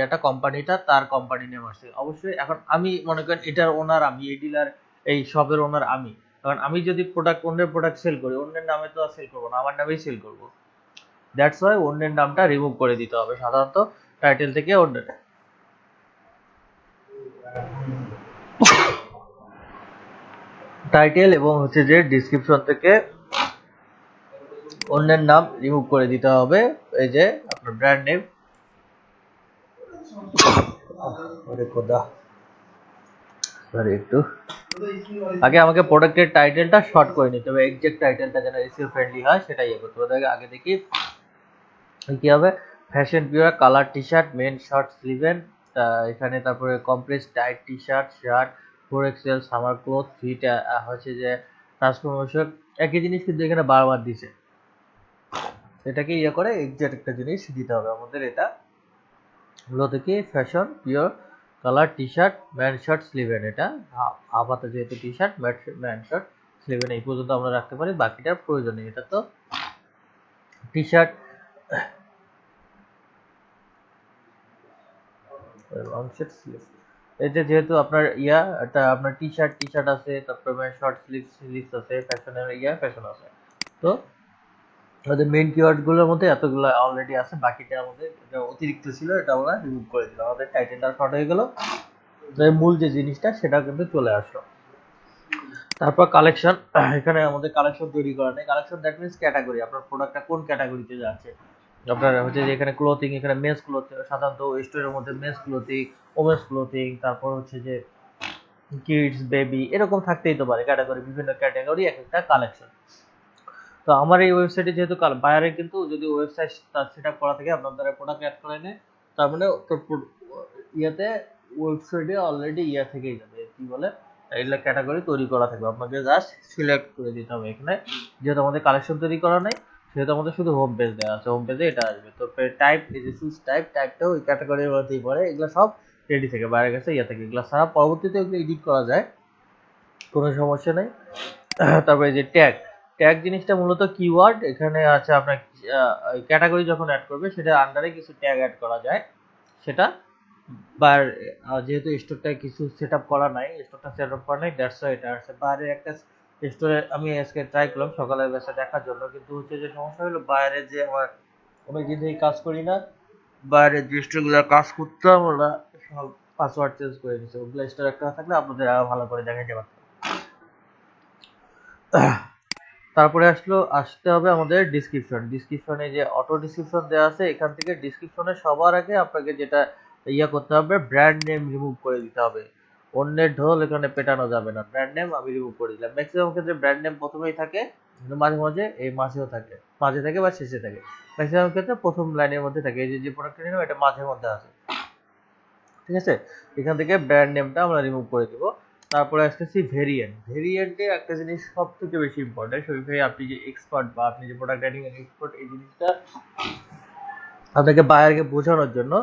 এটা কোম্পানিটা, তার কোম্পানি নেম আসছে অবশ্যই। এখন আমি মনে করেন এটার ওনার, আমি এই ডিলার এই শপের ওনার আমি, কারণ আমি যদি অন্যের প্রোডাক্ট সেল করি অন্যের নামে তো আর সেল করবো না, আমার নামেই সেল করবো। দ্যাটস ওয়াই অন্যের নামটা রিমুভ করে দিতে হবে সাধারণত টাইটেল থেকে। অন্যের টাইটেল এবং হচ্ছে যে ডিসক্রিপশন থেকে অন্যের নাম রিমুভ করে দিতে হবে। এই যে আপনার ব্র্যান্ড নেম, একটু আগে আমাকে প্রোডাক্টের টাইটেলটা শর্ট করে নিতে হবে, এক্সাক্ট টাইটেলটা যেন এসইও ফ্রেন্ডলি হয় সেটা করতে হবে। আগে দেখি কি হবে, fashion pure colour T shirt men short sleeved, এখানে তারপরে compress tight T shirt shirt 4XL summer cloth fit হচ্ছে যে ট্রান্সফরমেশন, একই জিনিস কিন্তু এখানে বারবার দিছে, এটাকে করে এক্সাক্ট একটা জিনিস দিতে হবে আমাদের। এটা হলো থেকে fashion pure colour T shirt man shirt sleeved, এটা আপাতত যেহেতু T shirt man shirt sleeved এই পর্যন্ত আমরা রাখতে পারি, বাকিটার প্রয়োজন নেই। এটা তো টি শার্ট এটা যেহেতু আপনার এটা আপনার টি শার্ট আছে, তারপরে শর্ট স্লিভস আছে, ফ্যাশনের ফ্যাশন আছে। তো আমাদের মেইন কিওয়ার্ড গুলোর মধ্যে এতগুলো অলরেডি আছে, বাকিটা আমাদের এটা অতিরিক্ত ছিল, এটা আমরা রিমুভ করে দিলাম, আমাদের টাইটেলটা শর্ট হয়ে গেল, মূল যে জিনিসটা সেটা কিন্তু চলে আসলো। তারপর কালেকশন, এখানে আমাদের কালেকশন তৈরি করা নেই। কালেকশন দ্যাট মিনস ক্যাটাগরি, আপনার প্রোডাক্টটা কোন ক্যাটাগরিতে যাচ্ছে। আপনার হচ্ছে যে এখানে ক্লোথিং, এখানে মেন্স ক্লোথ, সাধারণত স্টোরের মধ্যে মেন্স ক্লোথিং, ওমেন্স ক্লোথিং, তারপর হচ্ছে যে কিডস বেবি এরকম থাকতেই তো পারে ক্যাটাগরি, বিভিন্ন ক্যাটাগরি এক একটা কালেকশন। তো আমার এই ওয়েবসাইটে যেহেতু বায়ারে কিন্তু যদি ওয়েবসাইট সেট আপ করা থাকে আপনার দ্বারা প্রোডাক্ট অ্যাড করে নেয়, তার মানে ওয়েবসাইটে অলরেডি থেকেই যাবে, কি বলে এগুলো ক্যাটাগরি তৈরি করা থাকবে, আপনাকে জাস্ট সিলেক্ট করে দিতে হবে। এখানে যেহেতু আমাদের কালেকশন তৈরি করা নাই সেহেতু আমাদের শুধু হোম পেজ দেওয়া আছে, হোম পেজে এটা আসবে। তো টাইপ, এই যে সুইচ টাইপটাও ওই ক্যাটাগরির মধ্যেই পড়ে, এগুলো সব রেডি থেকে বাইরে গেছে থেকে, এগুলো ছাড়া পরবর্তীতে এগুলো এডিট করা যায়, কোনো সমস্যা নেই। তারপরে যে ট্যাগ জিনিসটা মূলত কিওয়ার্ড, এখানে আছে আপনার ক্যাটাগরি যখন অ্যাড করবে সেটা আন্ডারে কিছু ট্যাগ অ্যাড করা যায়, সেটা যেহেতু স্টোরটা কিছু সেটআপ করা নাই, দ্যাটস ওয়াই এটা আছে বাইরে একটা স্টোরে। আমি আজকে ট্রাই করলাম সকালের বেলা দেখার জন্য, কিন্তু হচ্ছে যে সমস্যা হলো বাইরে যে আমার অনেকদিন থেকে কাজ করি না, বাইরে যে স্টোরগুলো কাজ করতাম ওরা সব পাসওয়ার্ড চেঞ্জ করে দিচ্ছে, ওগুলো স্টোর একটা থাকলে আপনাদের আরো ভালো করে দেখাইতে পারতাম। তারপরে আসতে হবে আমাদের ডিসক্রিপশনে যে অটো ডিসক্রিপশন দেওয়া আছে, এখান থেকে ডিসক্রিপশনে সবার আগে আপনাকে যেটা করতে হবে, ব্র্যান্ড নেম রিমুভ করে দিতে হবে। অন্যের ঢোল এখানে পেটানো যাবে না, ব্র্যান্ড নেম আমি রিমুভ করে দিলাম। ম্যাক্সিমাম ক্ষেত্রে ব্র্যান্ড নেম প্রথমেই থাকে, কিন্তু মাঝে মাঝে মাঝেও থাকে, মাঝে থাকে বা শেষে থাকে, ম্যাক্সিমাম ক্ষেত্রে প্রথম লাইনের মধ্যে থাকে। এই যে প্রোডাক্টটা নিলাম এটা মাঝের মধ্যে আছে, ঠিক আছে। এখান থেকে ব্র্যান্ড নেমটা আমরা রিমুভ করে দিব। তারপরে আসতেছি ভেরিয়েন্টে একটা জিনিস সব থেকে বেশি ইম্পর্টেন্ট, শরীফ ভাই আপনি যে এক্সপার্ট বা আপনি যে প্রোডাক্ট রাইটিং এর এক্সপার্ট, এই জিনিসটা আপনাকে বায়ারকে বোঝানোর জন্য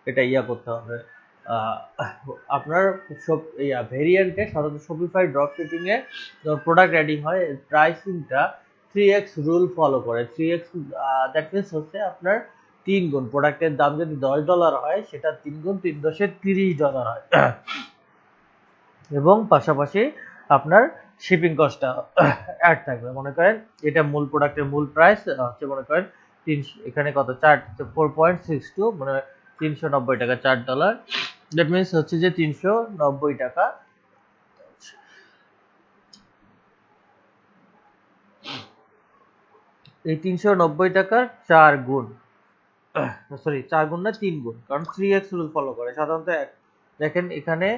এটা করতে হবে। আপনার সব ভেরিয়েন্টে সাধারণত শপিফাই ড্রপ শিপিং এ যখন প্রোডাক্ট রাইটিং হয় প্রাইসিংটা 3x রুল ফলো করে। 3x দ্যাট মিনস হচ্ছে আপনার 3 গুণ, প্রোডাক্টের দাম যদি $10 হয় সেটা 3 গুণ, 3 দশে $30 হয়। এবং পাশাপাশি আপনার শিপিং কস্টটা অ্যাড থাকবে। মনে করেন এটা মূল প্রোডাক্টের মূল প্রাইস হচ্ছে মনে করেন এখানে কত 4.62 মানে 390 টাকা, $4, দ্যাট মিনস হচ্ছে যে 390 টাকা। এই 390 টাকার 4 গুণ, সরি 4 গুণ না 3 গুণ, কারণ 3x রুল ফলো করে সাধারণত। দেখেন এখানে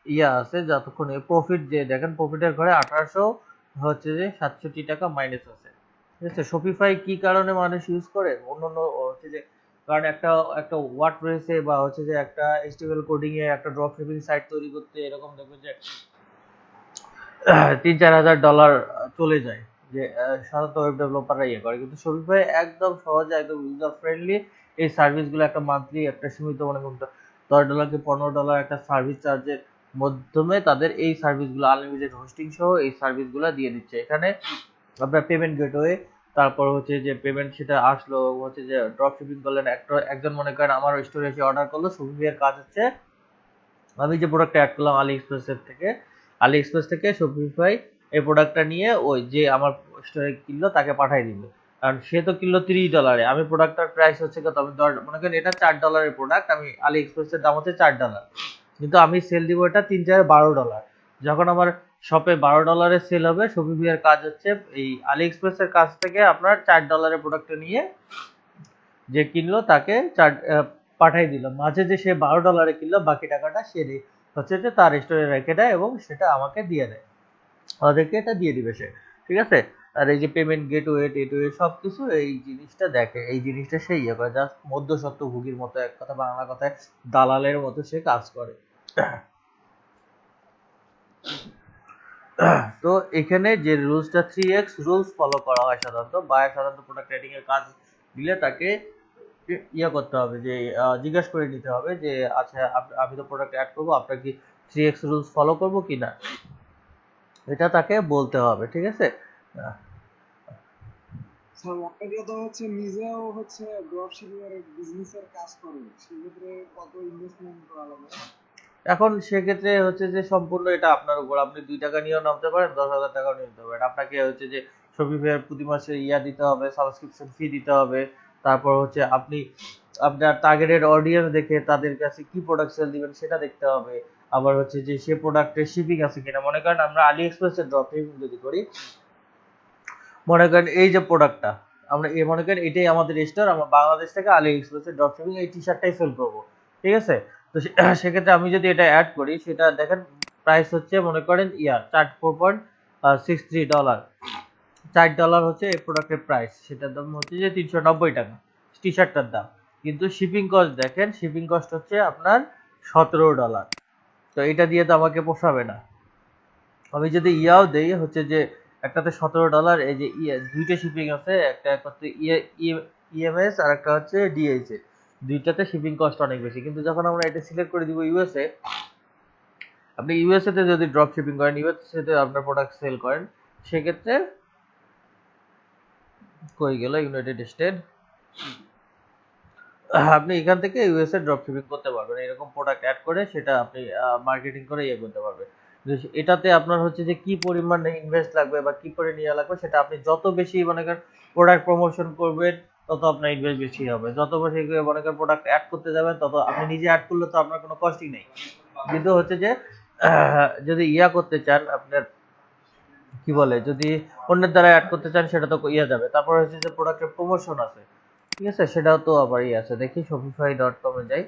ইয়া আছে, যতক্ষণ প্রফিট, যে দেখেন প্রফিটের ঘরে 1800 হচ্ছে যে 67 টাকা মাইনাস আছে। ঠিক আছে, শপিফাই কি কারণে মানুষ ইউজ করে, অন্যান্য হচ্ছে যে কারণ একটা একটা ওয়ার্ড রয়েছে বা হচ্ছে যে একটা এইচটিএমএল কোডিং এ একটা ড্রপ শিপিং সাইট তৈরি করতে এরকম দেখবেন যে 3-4 হাজার ডলার চলে যায়, যে সাধারণত ওয়েব ডেভেলপাররা ইয়ে করে। কিন্তু শপিফাই একদম সহজে, একদম ইউজার ফ্রেন্ডলি এই সার্ভিসগুলো একটা মান্থলি একটা সীমিত, মনে করুন $10 কি $15 একটা সার্ভিস চার্জের মাধ্যমে তাদের এই সার্ভিসগুলো আনলিমিটেড হোস্টিং সহ এই সার্ভিসগুলো দিয়ে দিচ্ছে। এখানে আপনার পেমেন্ট গেটওয়ে, তারপর হচ্ছে যে পেমেন্ট সেটা আসলো, হচ্ছে যে ড্রপ শিপিং করলেন, একজন মনে করেন আমার স্টোরে এসে অর্ডার করলো, শপিফাইয়ের কাজ হচ্ছে আমি যে প্রোডাক্টটা অ্যাড করলাম আলি এক্সপ্রেস থেকে শপিফাই এই প্রোডাক্টটা নিয়ে ওই যে আমার স্টোরে কিনলো তাকে পাঠাই দিবে। কারণ সে তো কিনলো $30, আমি প্রোডাক্টটার প্রাইস হচ্ছে কত, আমি মনে করেন এটা $4 প্রোডাক্ট, আমি আলি এক্সপ্রেসের দাম হচ্ছে $4, কিন্তু আমি সেল দিব এটা 3-4-12 ডলার। যখন আমার শপে $12 সেল হবে, শপিফাইয়ের কাজ হচ্ছে এই আলি এক্সপ্রেসের কাছ থেকে আপনার $4 প্রোডাক্টটা নিয়ে যে কিনলো তাকে পাঠাই দিল, মাঝে যে সে $12 কিনলো বাকি টাকাটা সে হচ্ছে যে তার স্টোরে রেখে দেয় এবং সেটা আমাকে দিয়ে দেয়, আমাদেরকে এটা দিয়ে দিবে সে। ঠিক আছে, আর এই যে পেমেন্ট গেটওয়ে টেটওয়ে সবকিছু এই জিনিসটা দেখে, এই জিনিসটা সে ইয়ে করে, জাস্ট মধ্যস্বত্বভোগীর মতো, এক কথা বাংলা কথায় দালালের মতো সে কাজ করে। তো এখানে যে রুলসটা 3x রুলস ফলো করা হয় সাধারণত, বায়ার সাধারণত প্রোডাক্ট রেটিং এর কাজ দিলে তাকে ইয়ে করতে হবে, যে জিজ্ঞাসা করে নিতে হবে যে আচ্ছা আমি তো প্রোডাক্ট অ্যাড করবো, আপনার কি 3x রুলস ফলো করবো কিনা, এটা তাকে বলতে হবে। ঠিক আছে, স্যার অনেকে তো হচ্ছে নিজেও হচ্ছে ড্রপ শিপিং এর বিজনেসের কাজ করে, সেক্ষেত্রে কত ইনভেস্টমেন্ট করা লাগে? এখন সেক্ষেত্রে হচ্ছে যে সম্পূর্ণ এটা আপনার উপর, আপনি 2 টাকা নিয়েও নামতে পারেন, 10,000 টাকাও নিতে পারেন। আপনাকে হচ্ছে যে শপিফাই প্রতি মাসে ইয়া দিতে হবে, সাবস্ক্রিপশন ফি দিতে হবে। তারপর হচ্ছে আপনি আপনার টার্গেটেড অডিয়েন্স দেখে তাদের কাছে কি প্রোডাক্ট সেল দিবেন সেটা দেখতে হবে। আবার হচ্ছে যে সে প্রোডাক্টের শিপিং আছে কিনা, মনে করেন আমরা আলি এক্সপ্রেসের ড্রপ শিপিং যদি করি, মনে করেন এই যে প্রোডাক্টটা আমরা মনে করেন এটাই আমাদের স্টোর, আমরা বাংলাদেশ থেকে আলি এক্সপ্রেসের ড্রপ শিপিং এই টি শার্টটাই সেল করবো। ঠিক আছে, তো সেক্ষেত্রে আমি যদি এটা অ্যাড করি, সেটা দেখেন প্রাইস হচ্ছে মনে করেন $4.63, $4 হচ্ছে এই প্রোডাক্টের প্রাইস, সেটার দাম হচ্ছে যে 390 টাকা টি শার্টটার দাম। কিন্তু শিপিং কস্ট দেখেন, শিপিং কস্ট হচ্ছে আপনার $17। তো এটা দিয়ে তো আমাকে পোষাবে না। আমি যদি ইয়াও দেই হচ্ছে যে একটাতে $17, এই যে দুইটা শিপিং আছে, একটা হচ্ছে ইএমএস আর একটা হচ্ছে ডিএইচএ, দুইটাতে শিপিং কস্ট অনেক বেশি। কিন্তু যখন আমরা এটা সিলেক্ট করে দিব ইউএসএ, আপনি ইউএসএ তে যদি ড্রপ শিপিং করেন, ইউএসএ তে আপনার প্রোডাক্ট সেল করেন, সেক্ষেত্রে কই গেল ইউনাইটেড স্টেট, আপনি এখান থেকে ইউএসএ ড্রপ শিপিং করতে পারবেন, এরকম প্রোডাক্ট অ্যাড করে সেটা আপনি মার্কেটিং করে ইয়ে করতে পারবেন। এটাতে আপনার হচ্ছে যে কি পরিমাণ ইনভেস্ট লাগবে বা কি করে নেওয়া লাগবে, সেটা আপনি যত বেশি মনে করেন প্রোডাক্ট প্রমোশন করবেন তত আপনার ইনভেস্ট বেশি হবে, যত বেশি মনে করেন প্রোডাক্ট অ্যাড করতে যাবেন তত, আপনি নিজে অ্যাড করলে তো আপনার কোনো কস্টই নেই। কিন্তু হচ্ছে যে যদি ইয়া করতে চান আপনার কি বলে, যদি অন্যের দ্বারা অ্যাড করতে চান সেটা তো ইয়া যাবে। তারপর হচ্ছে যে প্রোডাক্টের প্রমোশন আছে, ঠিক আছে, সেটাও তো আবার ইয়ে আছে। দেখি shopify.com এ যাই,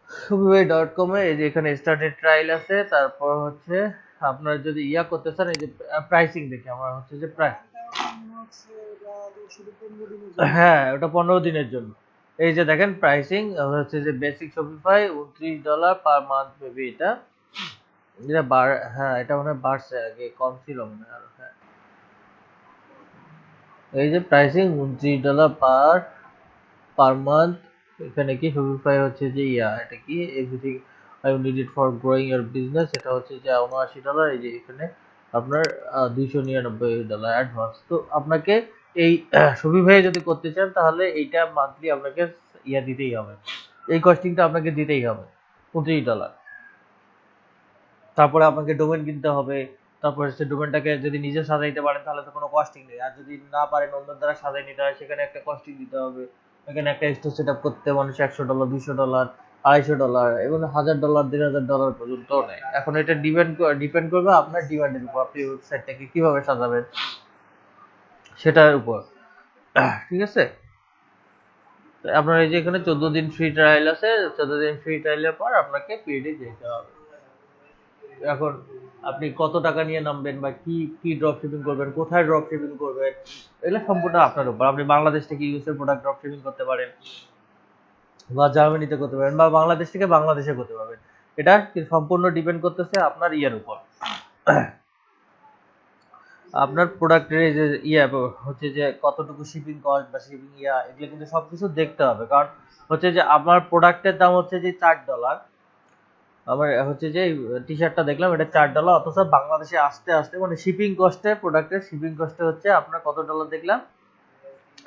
shopify.com এ এই যে এখানে স্টার্টেড ট্রায়াল আছে, তারপর হচ্ছে আপনার যদি ইয়া করতে চান, এই যে প্রাইসিং দেখি আমার হচ্ছে যে প্রাইস, হ্যাঁ ওটা 15 দিনের জন্য। এই যে দেখেন প্রাইসিং হচ্ছে যে basic Shopify $29 per month maybe, এটা হ্যাঁ এটা মনে হয় বাড়ছে, আগে কম ছিল মনে হয় আরো। হ্যাঁ এই যে প্রাইসিং $29 পার পার মান্থ। এখানে কি শপিফাই হচ্ছে যে এটা কি everything I need it for growing your business, এটা হচ্ছে যে $79। এই যে এখানে আপনার $299 অ্যাডভান্স। তো আপনাকে এই শপিফাই যদি করতে চান তাহলে এইটা মান্থলি আপনাকে দিতেই হবে, এই কস্টিংটা আপনাকে দিতেই হবে $29। তারপরে আপনাকে ডোমেন কিনতে হবে, তারপর হচ্ছে ডোমেনটাকে যদি নিজে সাজাইতে পারেন তাহলে তো কোনো কস্টিং নেই, আর যদি না পারেন অন্যের দ্বারা সাজাই নিতে হয় সেখানে একটা কস্টিং দিতে হবে। এখানে একটা স্টোর সেট আপ করতে মানুষ $100, $200, $250 এবং $1000, $1500 পর্যন্ত নেয়। এখন এটা ডিপেন্ড করবে আপনার ডিমান্ডের উপর, আপনি ওয়েবসাইটটাকে কিভাবে সাজাবেন। সেটার উপর। ঠিক আছে, তো আপনার এই যে এখানে 14 দিন ফ্রি ট্রায়াল আছে, 14 দিন ফ্রি ট্রায়ালের পর আপনাকে পেডে যেতে হবে। এখন আপনি কত টাকা নিয়ে নামবেন বা কি কি ড্রপ শিপিং করবেন, কোথায় ড্রপ শিপিং করবেন, এগুলো সম্পূর্ণ আপনার উপর। আপনি বাংলাদেশ থেকে ইউএস এর প্রোডাক্ট ড্রপ শিপিং করতে পারেন, বা জার্মানিতে করতে পারেন, বা বাংলাদেশ থেকে বাংলাদেশে করতে পারবেন। এটা সম্পূর্ণ ডিপেন্ড করতেছে আপনার ইয়ের উপর, আপনার প্রোডাক্টের এই যে হচ্ছে যে কতটুকু শিপিং কস্ট বা শিপিং এগুলো কিন্তু সবকিছু দেখতে হবে। কারণ হচ্ছে যে আমার প্রোডাক্টের দাম হচ্ছে যে $4, আমার হচ্ছে যে টি শার্টটা দেখলাম এটা $4, অথচ বাংলাদেশে আসতে আসতে মানে শিপিং কস্টে, প্রোডাক্টের শিপিং কস্টে হচ্ছে আপনার কত ডলার দেখলাম,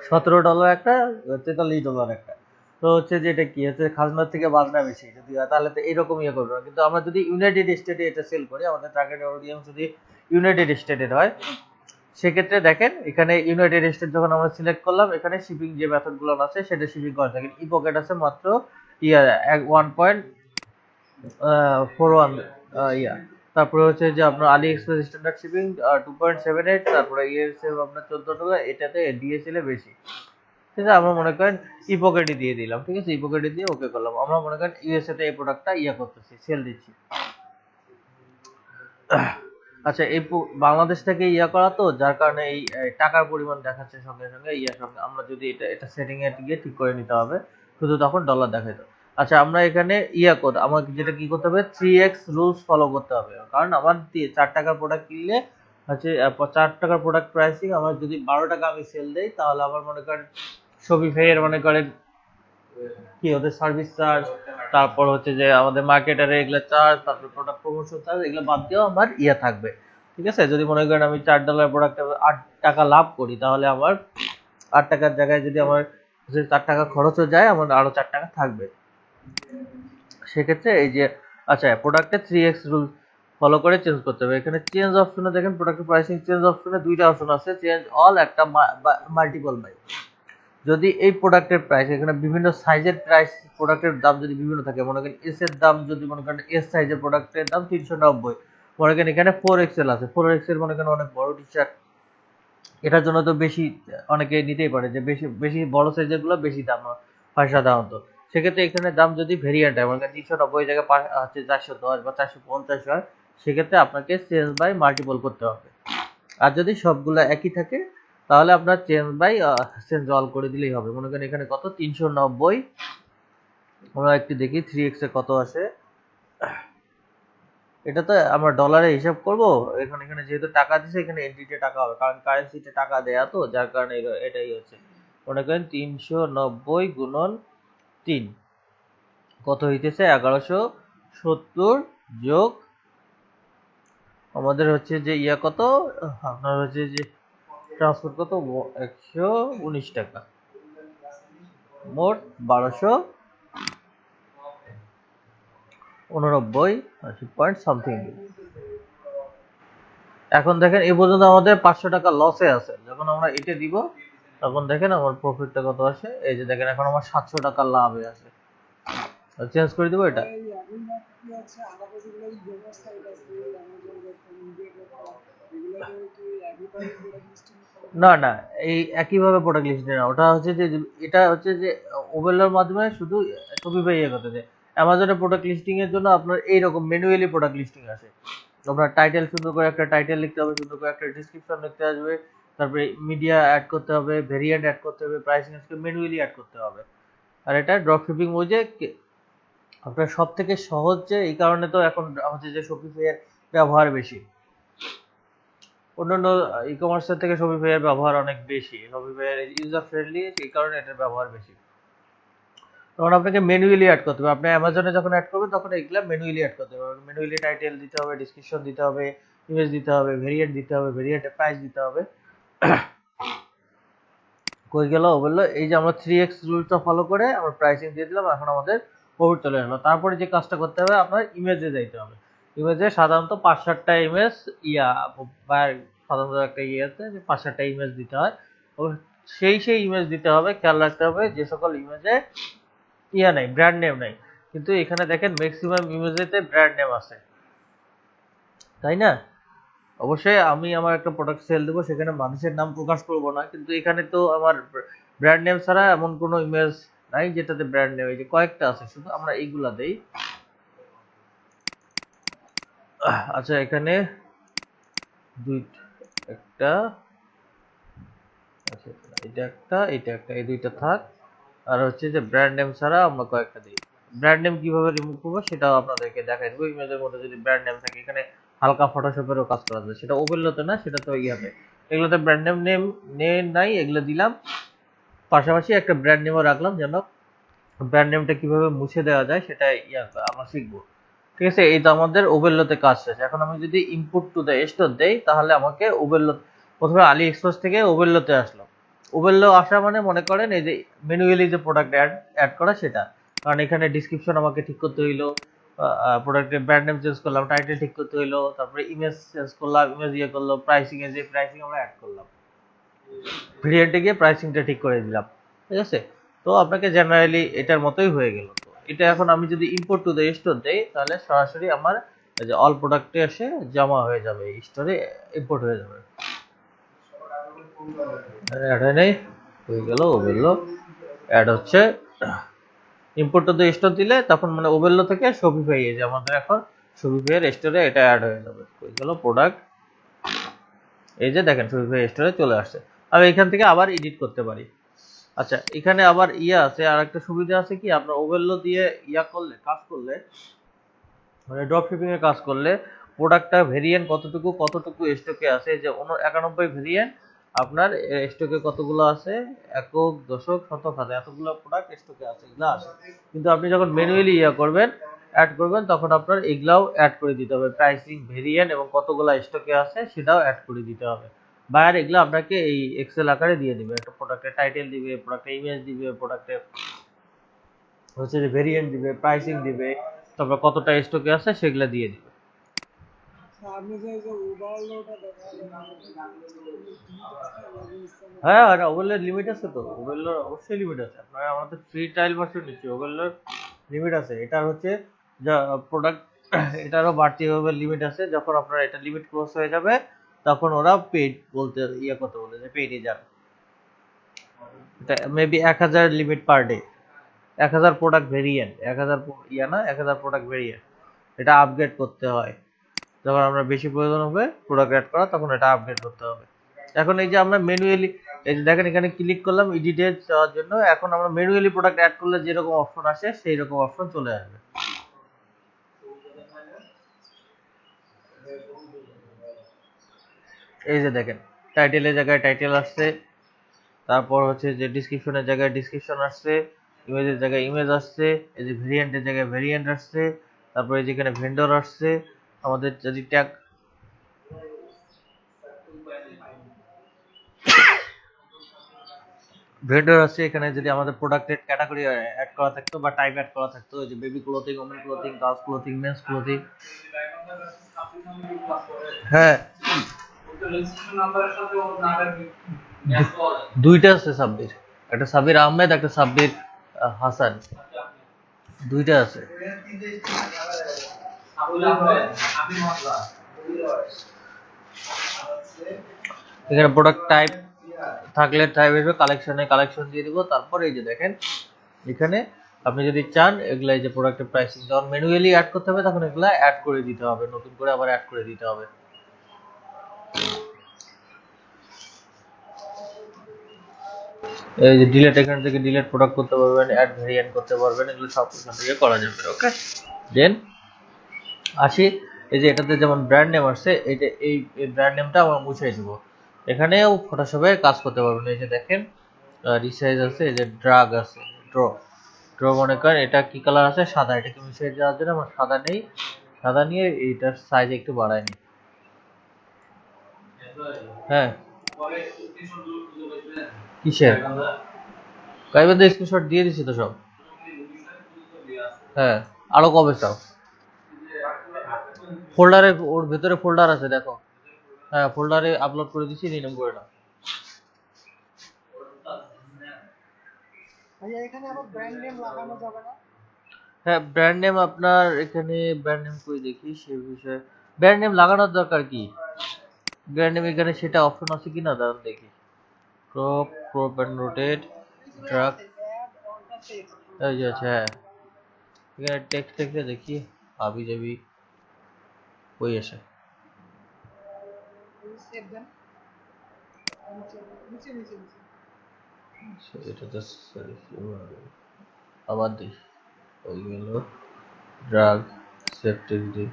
$17 একটা, $43 একটা। তো হচ্ছে যে এটা কি হচ্ছে, খাজনার থেকে বাজনা বেশি যদি হয় তাহলে তো এরকম করবে না। কিন্তু আমরা যদি ইউনাইটেড স্টেটে এটা সেল করি, আমাদের টার্গেট অডিয়েন্স যদি ইউনাইটেড স্টেটের হয়, সেক্ষেত্রে দেখেন এখানে ইউনাইটেড স্টেট যখন আমরা সিলেক্ট করলাম, এখানে শিপিং যে মেথড গুলো আছে সেটা শিপিং করা থাকে। ই পকেট আছে মাত্র 1.41 তারপরে হচ্ছে যে আপনার আলি এক্সপ্রেস স্ট্যান্ডার্ড শিপিং 2.78, তারপরে ইএসএফ আপনার $14, এটাতে ডিএসএল এ বেশি। ঠিক আছে, আমরা মনে করেন ই পকেটে দিয়ে দিলাম। ঠিক আছে, ই পকেটে দিয়ে ওকে করলাম। আমরা মনে করেন ইউএসএ তে এই প্রোডাক্টটা করতেছি, সেল দিচ্ছি। আচ্ছা, এই বাংলাদেশ থেকে করা তো, যার কারণে এই টাকার পরিমাণ দেখাচ্ছে সঙ্গে সঙ্গে সঙ্গে আমরা যদি এটা সেটিং এ গিয়ে ঠিক করে নিতে হবে, শুধু তখন ডলার দেখাইতো। আচ্ছা, আমরা এখানে কোড আমাকে যেটা কি করতে হবে, 3x রুলস ফলো করতে হবে। কারণ আমার $4 প্রোডাক্ট কিনলে হচ্ছে $4 প্রোডাক্ট প্রাইসিং, আমার যদি $12 আমি সেল দেই, তাহলে আমার মনে করেন শপিফাই এর মনে করেন কি ওদের সার্ভিস চার্জ, তারপর হচ্ছে যে আমাদের মার্কেটারে এগুলো চার্জ, তারপর প্রোডাক্ট প্রমোশন চার্জ, এগুলো বাদ দিয়েও আমার থাকবে। ঠিক আছে, যদি মনে করেন আমি $4 প্রোডাক্টে $8 লাভ করি, তাহলে আমার $8 জায়গায় যদি আমার $4 খরচও যায়, আমার আরো $4 থাকবে। সেক্ষেত্রে এই যে আচ্ছা, প্রোডাক্টে 3x রুল ফলো করে চেঞ্জ করতে হবে। এখানে চেঞ্জ অপশনে দেখেন, প্রোডাক্টের প্রাইসিং চেঞ্জ অপশনে দুইটা অপশন আছে, চেঞ্জ অল, একটা মাল্টিপল বাই। যদি এই প্রোডাক্টের প্রাইস, এখানে বিভিন্ন সাইজের প্রাইস, প্রোডাক্টের দাম যদি বিভিন্ন থাকে, মনে করেন এস এর দাম যদি মনে করেন এস সাইজের প্রোডাক্টের দাম 390, মনে করেন এখানে 4XL আছে, 4XL মনে করেন অনেক বড় টি শার্ট, এটার জন্য তো বেশি অনেকে নিতেই পারে, যে বেশি বেশি বড় সাইজের গুলো বেশি দাম হয় সাধারণত। সেক্ষেত্রে এখানে দাম যদি ভেরিয়েন্ট হয়, মনে করেন 390 জায়গায় হচ্ছে 410 বা 450 হয়, সেক্ষেত্রে আপনাকে চেঞ্জ বাই মাল্টিপল করতে হবে। আর যদি সবগুলো একই থাকে, তাহলে আপনার চেঞ্জ বাই চেঞ্জ অল করে দিলেই হবে। মনে করেন এখানে কত, 390, আমরা একটু দেখি 3x এ কত আসে। এটা তো আমরা ডলারে হিসাব করব, এখানে যেহেতু টাকা দিছে, এখানে এন্ট্রিতে টাকা হবে, কারণ কারেন্সিতে টাকা দেয়া তো, যার কারণে এটাই হচ্ছে। মনে করেন 390 গুণন 3 কত হইতেছে, 1170, যোগ আমাদের হচ্ছে যে কত, আপনার হচ্ছে যে ট্রান্সপোর্ট কত, 119 টাকা, মোট 1289 পয়েন্ট সামথিং। এখন দেখেন এই পর্যন্ত আমাদের $500 লসে আছে। যখন আমরা এটা দিব, তখন দেখেন আমার প্রফিটটা কত আসে। এই যে দেখেন এখন আমার $700 লাভে আছে। চেঞ্জ করে দিব এটা। এই একই মাত্র কি হচ্ছে আলাদা যেগুলো ইউজার সাইট আছে, অ্যামাজন.কম, ইন্ডিয়া.কম, এগুলোতে কি একইভাবে প্রোডাক্ট লিস্টিং না না, এই একইভাবে প্রোডাক্ট লিস্টিং না, ওটা হচ্ছে যে এটা হচ্ছে যে ওভেলার মাধ্যমে শুধু শপিফাই করতে যায়। অ্যামাজনের প্রোডাক্ট লিস্টিং এর জন্য আপনার এইরকম ম্যানুয়ালি প্রোডাক্ট লিস্টিং আসে। আপনার টাইটেল, সুন্দর করে একটা টাইটেল লিখতে হবে, সুন্দর করে একটা ডেসক্রিপশন লিখতে আসবে, তারপরে মিডিয়া অ্যাড করতে হবে, ভেরিয়েন্ট অ্যাড করতে হবে, প্রাইসিং ম্যানুয়ালি অ্যাড করতে হবে। আর এটা ড্রপ শিপিং বুঝে আপনার সব থেকে সহজ, যে এই কারণে তো এখন হচ্ছে যে শপিফাই এর ব্যবহার বেশি, অন্যান্য ই কমার্সের থেকে শপিফাই এর ব্যবহার অনেক বেশি। শপিফাই এর ইউজার ফ্রেন্ডলি, এই কারণে এটার ব্যবহার বেশি। তখন আপনাকে ম্যানুয়ালি অ্যাড করতে হবে। আপনি অ্যামাজনে যখন অ্যাড করবেন, তখন এগুলা ম্যানুয়ালি অ্যাড করতে হবে। ম্যানুয়ালি টাইটেল দিতে হবে, ডেসক্রিপশন দিতে হবে, ইমেজ দিতে হবে, ভেরিয়েন্ট দিতে হবে, ভেরিয়েন্টের প্রাইস দিতে হবে। কই গেল, বললো এই যে আমরা 3x রুলটা ফলো করে আমরা প্রাইসিং দিয়ে দিলাম, এখন আমাদের প্রফিট চলে এলো। তারপরে যে কাজটা করতে হবে, আপনার ইমেজে যাইতে হবে। ইমেজে সাধারণত 5-7টা ইমেজ বা সাধারণত একটা আছে যে 5-7টা ইমেজ দিতে হয়। সেই ইমেজ দিতে হবে। খেয়াল রাখতে হবে যে সকল ইমেজে নাই, ব্র্যান্ড নেম নাই। কিন্তু এখানে দেখেন ম্যাক্সিমাম ইমেজেতে ব্র্যান্ড নেম আছে, তাই না? অবশ্যই আমি আমার একটা প্রোডাক্ট সেল দেবো, সেখানে মানুষের নাম প্রকাশ করব না, কিন্তু এখানে তো আমার ব্র্যান্ড নেম ছাড়া এমন কোনো ইমেজ নাই যেটাতে ব্র্যান্ড নেম, এই যে কয়েকটা আছে, শুধু আমরা এইগুলা দেই। আচ্ছা এখানে দুই একটা, আচ্ছা এটা একটা এই দুইটা থাক। আর হচ্ছে যে ব্র্যান্ড নেম ছাড়া আমরা কয়েকটা দিই। ব্র্যান্ড নেম কিভাবে রিমুভ করবো সেটাও আপনাদেরকে দেখাই দেবো। ইমেজের মধ্যে যদি ব্র্যান্ড নেম থাকে, এখানে হালকা ফটোশপেরও কাজ করা যায়, সেটা ওভেরলোতে না, সেটা তো ইয়াতে, এগুলোতে ব্র্যান্ড নেম নাই, এগুলো দিলাম। পাশাপাশি একটা ব্র্যান্ড নেমও রাখলাম, যেন ব্র্যান্ড নেমটা কিভাবে মুছে দেওয়া যায় সেটা আমরা শিখবো। ঠিক আছে, এই তো আমাদের ওভেরলোতে কাজ শেষ। এখন আমি যদি ইনপুট টু দ্য স্টোর দেই, তাহলে আমাকে ওভেরলো, প্রথমে আলি এক্সপ্রেস থেকে ওভেরলোতে আসলাম। ওভেরলো আসা মানে মনে করেন এই যে ম্যানুয়ালি যে প্রোডাক্ট অ্যাড করা সেটা, কারণ এখানে ডিসক্রিপশন আমাকে ঠিক করতে হইলো, প্রোডাক্টের ব্র্যান্ড নেম চেঞ্জ করলাম, টাইটেল ঠিক করতে হইলো, তারপরে ইমেজ চেঞ্জ করলাম, ইমেজ করলো, প্রাইসিং এ যে প্রাইসিং আমরা অ্যাড করলাম, ভেরিয়েন্টে গিয়ে প্রাইসিংটা ঠিক করে দিলাম। ঠিক আছে, তো আপনাকে জেনারেলি এটার মতোই হয়ে গেল। তো এটা এখন আমি যদি ইম্পোর্ট টু দ্য স্টোর দেই, তাহলে সরাসরি আমার এই যে অল প্রোডাক্টে এসে জমা হয়ে যাবে, স্টোরে ইম্পোর্ট হয়ে যাবে। অ্যাড হয় নাই, হয়ে গেল ওভেরলো অ্যাড হচ্ছে। ইম্পোর্ট টু দ্য স্টোর দিলে তখন মানে ওভেরলো থেকে শপিফাই, এই যে আমাদের এখন শপিফাই এর স্টোরে এটা অ্যাড হয়ে যাবে। হয়ে গেল প্রোডাক্ট, এই যে দেখেন শপিফাই স্টোরে চলে আসছে। আমি এখান থেকে আবার এডিট করতে পারি। আচ্ছা এখানে আবার আছে, আর একটা সুবিধা আছে কি, আপনার ওভেরলো দিয়ে করলে, কাজ করলে, মানে ড্রপ শিপিং এর কাজ করলে, প্রোডাক্টটা ভেরিয়েন্ট কতটুকু স্টকে আছে, যে 91 ভেরিয়েন্ট আপনার স্টকে কতগুলো আছে, একক, দশক, শতক, হাজার, এতগুলো প্রোডাক্ট স্টকে আছে, এগুলো আসে। কিন্তু আপনি যখন ম্যানুয়ালি অ্যাড করবেন, তখন আপনার এগুলাও অ্যাড করে দিতে হবে, প্রাইসিং, ভেরিয়েন্ট এবং কতগুলো স্টকে আছে সেটাও অ্যাড করে দিতে হবে। বায়ার এগুলো আপনাকে এই এক্সেল আকারে দিয়ে দিবে, একটা প্রোডাক্টের টাইটেল দিবে, প্রোডাক্টের ইমেজ দিবে, প্রোডাক্টের হচ্ছে যে ভেরিয়েন্ট দিবে, প্রাইসিং দিবে, তারপর কতটা স্টকে আছে সেগুলো দিয়ে দিবে। আপনি যে ওভারলোটা দেখালেন, লিমিট আছে নাকি হ্যাঁ, আর ওভারলোড লিমিট আছে, তো ওভারলোড অবশ্যই লিমিট আছে। আপনারা আমাদের ফ্রি ট্রায়াল ভার্সন নিচ্ছি, ওভারলোড লিমিট আছে। এটার হচ্ছে যা প্রোডাক্ট, এটারও বাড়তি ভাবে লিমিট আছে। যখন আপনার এটা লিমিট ক্রস হয়ে যাবে, তখন ওরা পেইড বলতে করতে বলে যে পেইডে যান। এটা maybe 1000 limit per day, 1000 product variant, 1000 না, 1000 প্রোডাক্ট ভেরিয়েন্ট, এটা আপগ্রেড করতে হয়। যখন আমরা বেশি প্রয়োজন হবে প্রোডাক্ট অ্যাড করা, তখন এটা আপডেট করতে হবে। এখন এই যে আমরা ম্যানুয়ালি, এই যে দেখেন এখানে ক্লিক করলাম এডিটে যাওয়ার জন্য, এখন আমরা ম্যানুয়ালি প্রোডাক্ট অ্যাড করলে যেরকম অপশন আসে সেই রকম অপশন চলে আসবে। এই যে দেখেন টাইটেলের জায়গায় টাইটেল আসছে, তারপর হচ্ছে যে ডিসক্রিপশনের জায়গায় ডিসক্রিপশন আসছে, ইমেজের জায়গায় ইমেজ আসছে, এই যে ভেরিয়েন্টের জায়গায় ভেরিয়েন্ট আসছে, তারপরে যেখানে ভেন্ডর আসছে, আমাদের যদি ট্যাগ ভেন্ডর আছে, এখানে যদি আমাদের প্রোডাক্টের ক্যাটাগরি অ্যাড করা থাকতো বা টাইপ অ্যাড করা থাকতো, যে baby clothing, women clothing, girls clothing, men's clothing. হ্যাঁ, দুইটা আছে সাব্বির, একটা সাব্বির আহমেদ, একটা সাব্বির হাসান, দুইটা আছে। এখানে প্রোডাক্ট টাইপ থাকলে টাইপ আসবে, কালেকশন দিয়ে দিব। তারপর এই যে দেখেন এখানে আপনি যদি চান এগুলা, এই যে প্রোডাক্টের প্রাইসিং যখন ম্যানুয়ালি অ্যাড করতে হবে, তখন এগুলা অ্যাড করে দিতে হবে, নতুন করে আবার অ্যাড করে দিতে হবে। এই যে ডিলিট, এখান থেকে ডিলিট প্রোডাক্ট করতে পারবেন, অ্যাড ভেরিয়েন্ট করতে পারবেন, এগুলো সব এখান থেকে করা যাবে। ওকে, দেন আসি, এই যে এটাতে যেমন ব্র্যান্ড নেম আসছে, এটা এই ব্র্যান্ড নেমটা আমরা মুছে দিব। এখানেও ফটোশপে কাজ করতে পারবেন। এই যে দেখেন রিসাইজ আছে, এই যে ড্রাগ আছে, ড্র মনে করেন এটা কি কালার আছে, সাদা, এটা কি মিশিয়ে দেওয়ার জন্য আমার সাদা নেই, সাদা নিয়ে এইটার সাইজ একটু বাড়ায় নি। হ্যাঁ, কিসের গাইবান্ধা স্ক্রিনশট দিয়ে দিছি তো সব। হ্যাঁ, আরো কবে চাও? ফোল্ডারে, ওর ভেতরে ফোল্ডার আছে দেখো। হ্যাঁ, ফোল্ডারে আপলোড করে দিছি, রিনেম করে নাও। ভাইয়া এখানে আবার ব্র্যান্ড নেম লাগানো যাবে না? হ্যাঁ, ব্র্যান্ড নেম আপনার এখানে ব্র্যান্ড নেম কই দেখি, সেই বিষয়ে ব্র্যান্ড নেম লাগানোর দরকার কি? ব্র্যান্ড নেম এখানে সেটা অপশন আছে কিনা দাঁড়ান দেখি। Crop and rotate track, add on the text. এই যে আছে, হ্যাঁ এখানে টেক্সট দেখে দেখি হাবি যাবি কই আসে। সেভ দেন, নিচে নিচে নিচে নিচে। এটা তো আবার দিই, ওই গেল ড্রাগ সেফটি দি,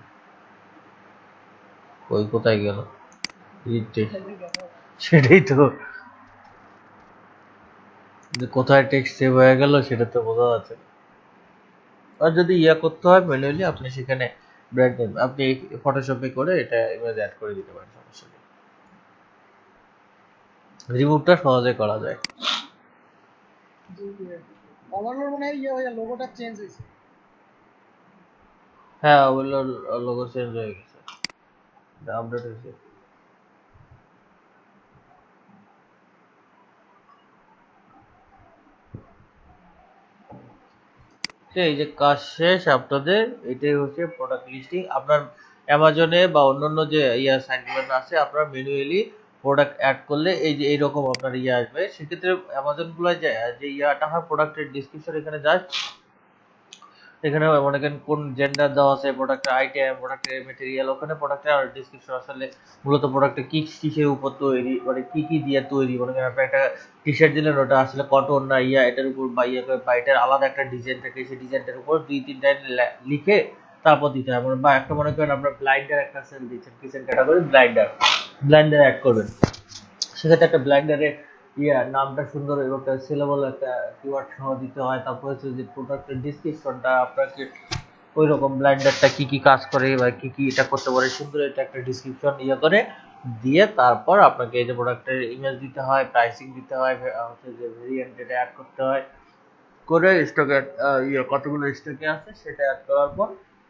ওই কোথায় গেল সেটাই তো, যে কোথায় টেক্সট সেভ হয়ে গেল সেটা তো বোঝা যাচ্ছে। আর যদি ইয়া করতে হয় ম্যানুয়ালি আপনি সেখানে ব্র্যান্ড নেম আপনি ফটোশপে করে এটা ইমেজ অ্যাড করে দিতে পারেন, সমস্যা নেই। রিমুভটা সহজে করা যায়। ওভারলোড মনে হয় ইয়ে হয়ে লোগোটা চেঞ্জ হয়েছে। হ্যাঁ ওগুলো লোগো চেঞ্জ হয়ে গেছে, আপডেট হয়েছে। এই যে কাজ শেষ আপনাদের, এটাই হচ্ছে প্রোডাক্ট লিস্টিং। আপনার অ্যামাজনে বা অন্যান্য যে ইয়া সাইটগুলো আছে আপনারা ম্যানুয়ালি প্রোডাক্ট অ্যাড করলে এই যে এইরকম আপনার ইয়ে আসবে। সেক্ষেত্রে অ্যামাজন গুলো যে ইয়াটা হয় প্রোডাক্টের ডিসক্রিপশন এখানে যায়, এখানে মনে করেন কোন জেন্ডার দেওয়া আছে, প্রোডাক্টের আইটেম, প্রোডাক্টের মেটেরিয়াল, ওখানে প্রোডাক্টের ডিসক্রিপশন আসলে মূলত প্রোডাক্টে কি কিসের উপর তৈরি, মানে কি কি দিয়ে তৈরি। মনে করেন আপনি একটা টি শার্ট দিলেন, ওটা আসলে কটন না ইয়া এটার উপর বা ইয়া করে বা এটার আলাদা একটা ডিজাইন থাকে, সেই ডিজাইনটার উপর 2-3 লাইন লিখে তারপর দিতে হয়। বা একটা মনে করেন আপনার ব্লাইন্ডার একটা সেল দিচ্ছেন, কিচেন ক্যাটাগরি ব্লাইন্ডার অ্যাড করবেন, সেক্ষেত্রে একটা ব্লাইন্ডারের নামটা সুন্দর এবং একটা সিলেবল একটা কিওয়ার্ড সহ দিতে হয়। তারপর হচ্ছে যে প্রোডাক্টের ডিসক্রিপশনটা আপনাকে ওই রকম ব্লাইন্ডারটা কি কি কাজ করে বা কি কি এটা করতে পারে সুন্দর এটা একটা ডিসক্রিপশন করে দিয়ে তারপর আপনাকে এই যে প্রোডাক্টের ইমেজ দিতে হয়, প্রাইসিং দিতে হয়, হচ্ছে যে ভেরিয়েন্ট এটা অ্যাড করতে হয়, করে স্টকে কতগুলো স্টকে আছে সেটা অ্যাড করার পর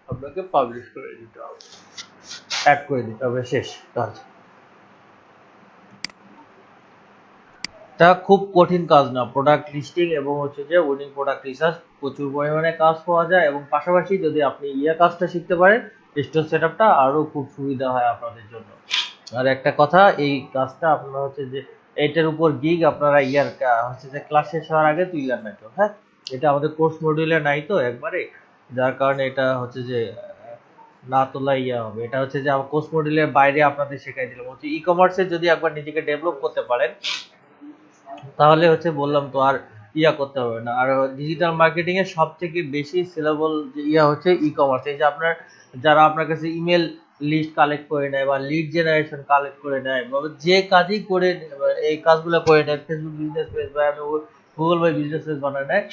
আপনাকে পাবলিশ করে দিতে হবে, অ্যাড করে দিতে হবে, শেষ কাজ। এটা খুব কঠিন কাজ না, প্রোডাক্ট লিস্টিং এবং হচ্ছে যে উইনিং প্রোডাক্ট রিসার্চ প্রচুর পরিমাণে কাজ পাওয়া যায়। এবং পাশাপাশি যদি আপনি কাজটা শিখতে পারেন, স্টোর সেটআপটা আরো খুব সুবিধা হয় আপনাদের জন্য। আর একটা কথা, এই কাজটা আপনারা হচ্ছে যে এটার উপর গিগ আপনারা হচ্ছে যে ক্লাস শেষ হওয়ার আগে তুইলেন না কেউ, হ্যাঁ এটা আমাদের কোর্স মডিউলে নাই তো একবারে, যার কারণে এটা হচ্ছে যে না তোলা হবে। এটা হচ্ছে যে আমার কোর্স মডিউলের বাইরে আপনাদের শেখাই দিলাম। হচ্ছে ই কমার্সে যদি একবার নিজেকে ডেভেলপ করতে পারেন তাহলে হচ্ছে বললাম তো আর করতে হবে না। আর ডিজিটাল মার্কেটিং এর সব থেকে বেশি সেলেবল যে হচ্ছে ই কমার্স। এই যে আপনার যারা আপনার কাছে ইমেল লিস্ট কালেক্ট করে নেয় বা লিড জেনারেশন কালেক্ট করে নেয় বা যে কাজই করে এই কাজগুলো করে নেয়, ফেসবুক বিজনেস পেজ বা গুগল বাই বিজনেস পেজ বানায় নেয়,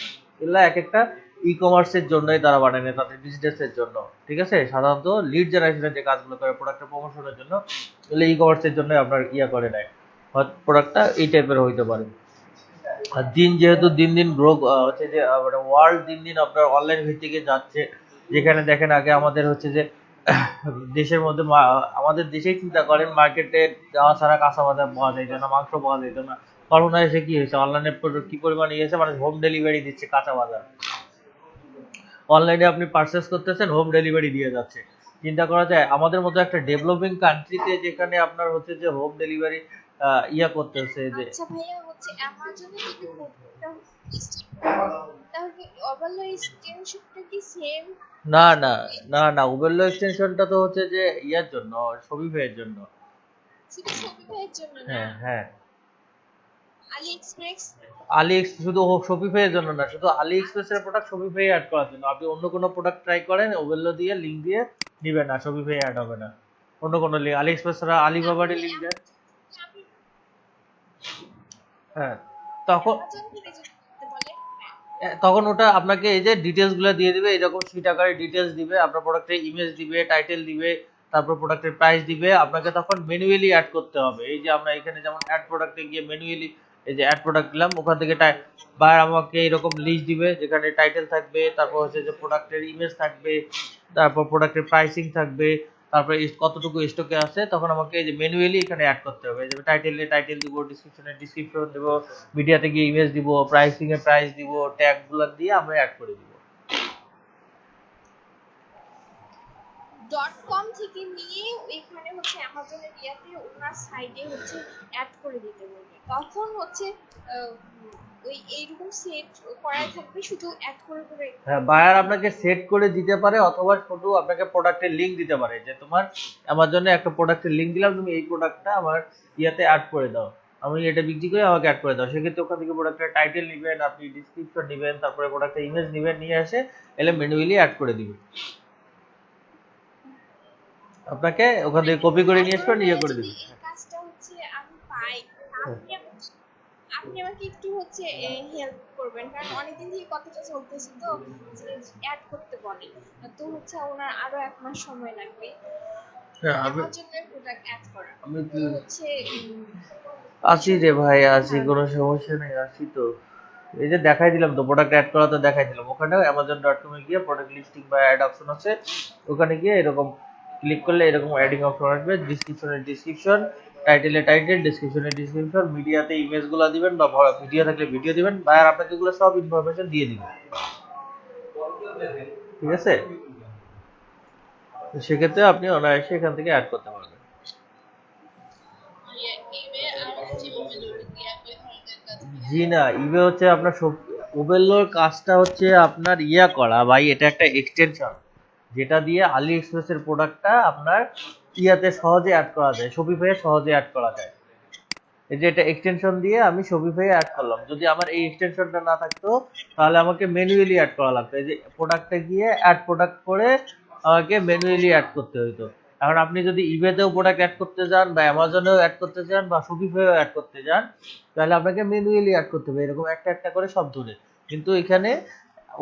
এগুলো এক একটা ই কমার্সের জন্যই তারা বানায় নেয়, তাদের বিজনেসের জন্য। ঠিক আছে, সাধারণত লিড জেনারেশনের যে কাজগুলো করে প্রোডাক্টের প্রমোশনের জন্য, এগুলো ই কমার্সের জন্য আপনার করে নেয়। প্রোডাক্টটা এই টাইপের হইতে পারে। আর দিন যেহেতু দিন দিন গ্রো হচ্ছে যে মানে ওয়ার্ল্ড দিন দিন আপনার অনলাইন ভিত্তিকে যাচ্ছে, যেখানে দেখেন আগে আমাদের হচ্ছে যে দেশের মধ্যে আমাদের দেশেই চিন্তা করেন মার্কেটে যাওয়া ছাড়া কাঁচা বাজার পাওয়া যেত না, মাংস পাওয়া যেত না। করোনা এসে কি হয়েছে, অনলাইনে কি পরিমাণ ইয়েছে, মানে হোম ডেলিভারি দিচ্ছে কাঁচা বাজার, অনলাইনে আপনি পারচেস করতেছেন, হোম ডেলিভারি দিয়ে যাচ্ছে। চিন্তা করা যায় আমাদের মতো একটা ডেভেলপিং কান্ট্রিতে যেখানে আপনার হচ্ছে যে হোম ডেলিভারি করতেছে যে। আচ্ছা ভাইয়া, হচ্ছে অ্যামাজনে যদি প্রোডাক্টটা তাহলে ওভারলো এক্সটেনশনটা কি সেম? না না না না, উবেরলো এক্সটেনশনটা তো হচ্ছে যে জন্য, শপিফাইয়ের জন্য। শুধু শপিফাইয়ের জন্য না? হ্যাঁ হ্যাঁ, আলি এক্সপ্রেস? শুধু শপিফাইয়ের জন্য না, শুধু আলি এক্সপ্রেসের প্রোডাক্ট শপিফাই অ্যাড করার জন্য। আপনি অন্য কোনো প্রোডাক্ট ট্রাই করেন, ওবেরলো দিয়ে লিংক দিয়ে নিবেন না, শপিফাই অ্যাড হবে না। অন্য কোনো লিংক, আলি এক্সপ্রেস ছাড়া আলিবাবার লিংক দেন, আমি হ্যাঁ তখন অ্যামাজন থেকে যদি করতে বলে, তখন ওটা আপনাকে এই যে ডিটেলস গুলো দিয়ে দিবে, এরকম শীট আকারে ডিটেলস দিবে, আপনার প্রোডাক্টের ইমেজ দিবে, টাইটেল দিবে, তারপর প্রোডাক্টের প্রাইস দিবে। আপনাকে তখন ম্যানুয়ালি অ্যাড করতে হবে। এই যে আমরা এখানে যেমন অ্যাড প্রোডাক্টে গিয়ে ম্যানুয়ালি এই যে অ্যাড প্রোডাক্ট দিলাম, ওখান থেকে বায়ার আমাকে এরকম লিস্ট দিবে যেখানে টাইটেল থাকবে, তারপর হচ্ছে যে প্রোডাক্টের ইমেজ থাকবে, তারপর প্রোডাক্টের প্রাইসিং থাকবে, তারপরে কতটুকু স্টকে আছে, তখন আমাকে এই যে ম্যানুয়ালি এখানে অ্যাড করতে হবে। যে টাইটেল দিব, ডিসক্রিপশনে ডিসক্রিপশন দেব, মিডিয়াতে গিয়ে ইমেজ দিব, প্রাইসিং এ প্রাইস দিব, ট্যাগ গুলো দিয়ে আমরা অ্যাড করে দিব। .com থেকে নিয়ে এখানে হচ্ছে অ্যামাজনের ইয়াতে ওনার সাইডে হচ্ছে অ্যাড করে দিতে বলবে, তখন হচ্ছে ওই এইরকম সেট করাই থাকবে, শুধু অ্যাড করে করে। হ্যাঁ, বায়ার আপনাকে সেট করে দিতে পারে, অথবা শুধু আপনাকে প্রোডাক্টের লিংক দিতে পারে যে তোমার অ্যামাজনে একটা প্রোডাক্টের লিংক দিলাম, তুমি এই প্রোডাক্টটা আমার ইয়াতে অ্যাড করে দাও, আমি এটা বিক্রি করে আমাকে অ্যাড করে দাও। সেক্ষেত্রে ওখান থেকে প্রোডাক্টের টাইটেল নেবেন, আপনি ডিসক্রিপশন নেবেন, তারপরে প্রোডাক্টের ইমেজ নেবেন, নিয়ে এসে এলে ম্যানুয়ালি অ্যাড করে দিবে, আপনাকে ওখান থেকে কপি করে আর নিয়ে আসবে, ধরুন নিয়ে করে যদি দিবে। এই কাজটা হচ্ছে আমি পাই, আপনি আমাকে একটু হচ্ছে হেল্প করবেন, কারণ অনেকদিন থেকে কথাটা চলতেছে তো, যে অ্যাড করতে বলে, তো হচ্ছে ওনার আরো 1 মাস সময় লাগবে হ্যাঁ, অ্যামাজনের প্রোডাক্ট অ্যাড করা। আমি তো হচ্ছে আসি রে ভাই, আসি, কোনো সমস্যা নেই, আসি তো। এই যে দেখাই দিলাম তো, প্রোডাক্ট অ্যাড করা তো দেখাই দিলাম, ওখানেও amazon.com এ গিয়ে প্রোডাক্ট লিস্টিং বা অ্যাড অপশন আছে, ওখানে গিয়ে এরকম ক্লিক করলে এরকম অ্যাডিং অপশন আসবে, ডিসক্রিপশনের ডিসক্রিপশন, টাইটেলে টাইটেল, ডিসক্রিপশনের ডিসক্রিপশন, মিডিয়াতে ইমেজগুলো দিবেন বা ভিডিও থাকলে ভিডিও দিবেন, বায়ার আপনাকে এগুলো সব ইনফরমেশন দিয়ে দিবে, ঠিক আছে? তো সেক্ষেত্রে আপনি অনায়াসে এখান থেকে অ্যাড করতে পারবেন। জি না, ইবে হচ্ছে আপনার ওবেরলোর কাজটা হচ্ছে আপনার ইয়া করা ভাই, এটা একটা এক্সটেনশন যেটা দিয়ে আলি এক্সপ্রেসের প্রোডাক্টটা আপনার ইয়াতে সহজে অ্যাড করা যায়, শপিফাইয়ে সহজে অ্যাড করা যায়। এই যে এটা এক্সটেনশন দিয়ে আমি শপিফাইয়ে অ্যাড করলাম, যদি আমার এই এক্সটেনশনটা না থাকতো তাহলে আমাকে ম্যানুয়ালি অ্যাড করা লাগতো, এই যে প্রোডাক্টে গিয়ে অ্যাড প্রোডাক্ট করে আমাকে ম্যানুয়ালি অ্যাড করতে হতো। এখন আপনি যদি ইবেতেও প্রোডাক্ট অ্যাড করতে চান বা অ্যামাজনেও অ্যাড করতে চান বা শপিফাইও অ্যাড করতে চান, তাহলে আপনাকে ম্যানুয়ালি অ্যাড করতে হবে, এরকম একটা একটা করে সব ধরে। কিন্তু এখানে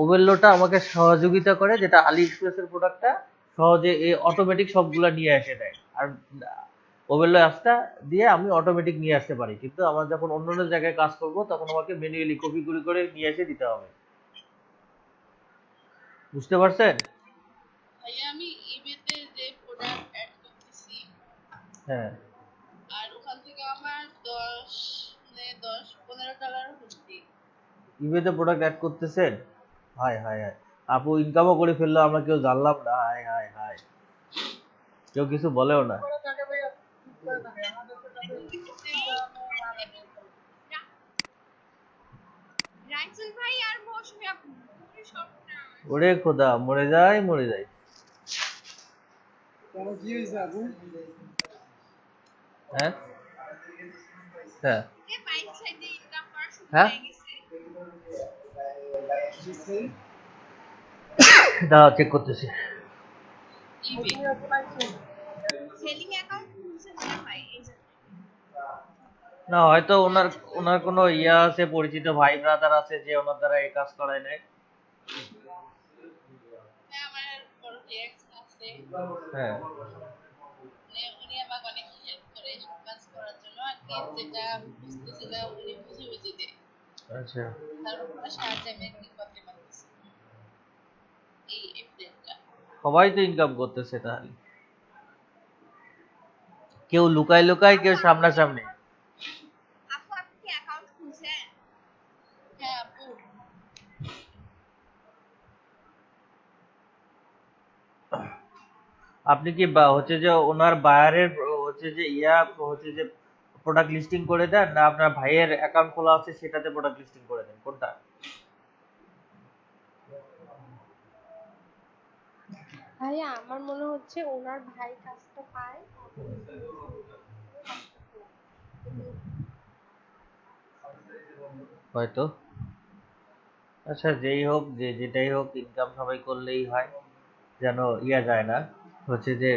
ওভেরলোটা আমাকে সহযোগিতা করে, যেটা আলি এক্সপ্রেসের প্রোডাক্টটা সহজে এই অটোমেটিক সবগুলা নিয়ে এসে দেয়। আর ওভেরলো অ্যাপসটা দিয়ে আমি অটোমেটিক নিয়ে আসতে পারি, কিন্তু আমার যখন অন্য অন্য জায়গায় কাজ করব তখন আমাকে ম্যানুয়ালি কপি করে নিয়ে এসে দিতে হবে। বুঝতে পারছেন? ভাইয়া আমি ইবেতে যে প্রোডাক্ট অ্যাড করতেছি, হ্যাঁ, আর ওখান থেকে আমার 10-15 ডলার হচ্ছে। ইবেতে প্রোডাক্ট অ্যাড করতেছেন? হায় হায় হায়, আপু ইনকামও করে ফেললো, আমরা কেউ জানলাম না, হায় হায় হায়, কেউ কিছু বলেও না। রাইসুল ভাই আর মৌসুমী আপু সব ওরে খোদা, মরে যায় মরে যায়। কেন, কি হয়েছে আপু? হ্যাঁ হ্যাঁ বাইক সাইডে ইনকাম করা শুরু হ্যাঁ, হয়ে গেছে। বুঝছি। দাঁড়াও চেক করতেছি। ইবে সেলিং অ্যাকাউন্ট খুলছে মনে হয় এই জন্য। না, হয়তো ওনার ওনার কোনো ইয়া আছে, পরিচিত ভাই ব্রাদার আছে যে ওনার দ্বারা এই কাজ করায় নেয়। হ্যাঁ, আমার বড় এক্স আছে, হ্যাঁ, উনি আমাকে অনেক হেল্প করে এসব কাজ করার জন্য, আর কি যেটা বুঝতেছিলাম উনি বুঝে বুঝে দেয়, আচ্ছা, তারপর ওনার সাহায্যে আমি আর কি করতে পারতেছি এই এপ্রিলটা। সবাই তো ইনকাম করতেছে তাহলে, কেউ লুকায় লুকায়, কেউ সামনাসামনি। আপু আপনি কি অ্যাকাউন্ট খুলছেন? হ্যাঁ আপু, আপনি কি হচ্ছে যে ওনার বায়ারের হচ্ছে যে ইয়া হচ্ছে যে প্রোডাক্ট লিস্টিং করে দেন, না আপনার ভাইয়ের অ্যাকাউন্ট খোলা আছে সেটাতে প্রোডাক্ট লিস্টিং করে দেন, কোনটা? ভাইয়া আমার মনে হচ্ছে ওনার ভাই কাজটা পায়, হয়তো। আচ্ছা, যেই হোক, যে যেটাই হোক, ইনকাম সবাই করলেই হয়, যেন ইয়া যায় না, হচ্ছে যে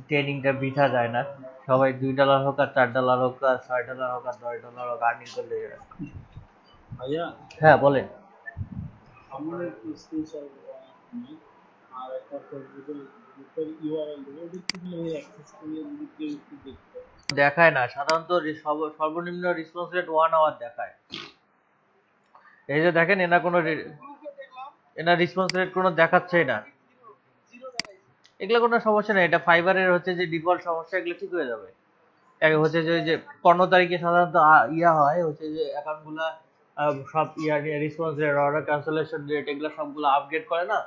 ট্রেনিংটা বৃথা যায় না। সবাই $2 হোক আর $4 হোক আর $6 হোক আর $10 হোক, আর্নিং করলে যায়। ভাইয়া হ্যাঁ বলেন। আমার একটু স্ক্রিনশট নেই, আর একটা ফেসবুকের গ্রুপের ইউআরএল দেবো, ওটা একটু অ্যাক্সেস করে যদি কেউ একটু দেখতে। দেখায় না সাধারণত, সর্বনিম্ন রেসপন্স রেট 1 আওয়ার দেখায়। এই যে দেখেন, এনার রেসপন্স রেট কোনো দেখাচ্ছেই না। এগুলো কোনো সমস্যা নেই, এটা ফাইবারের হচ্ছে যে ডিফল্ট সমস্যা, এগুলো ঠিক হয়ে যাবে। হচ্ছে যে ওই যে 15 তারিখে সাধারণত ইয়া হয়, হচ্ছে যে অ্যাকাউন্ট গুলা সব ইয়া response rate, order cancellation rate, এগুলো সবগুলো আপডেট করে না,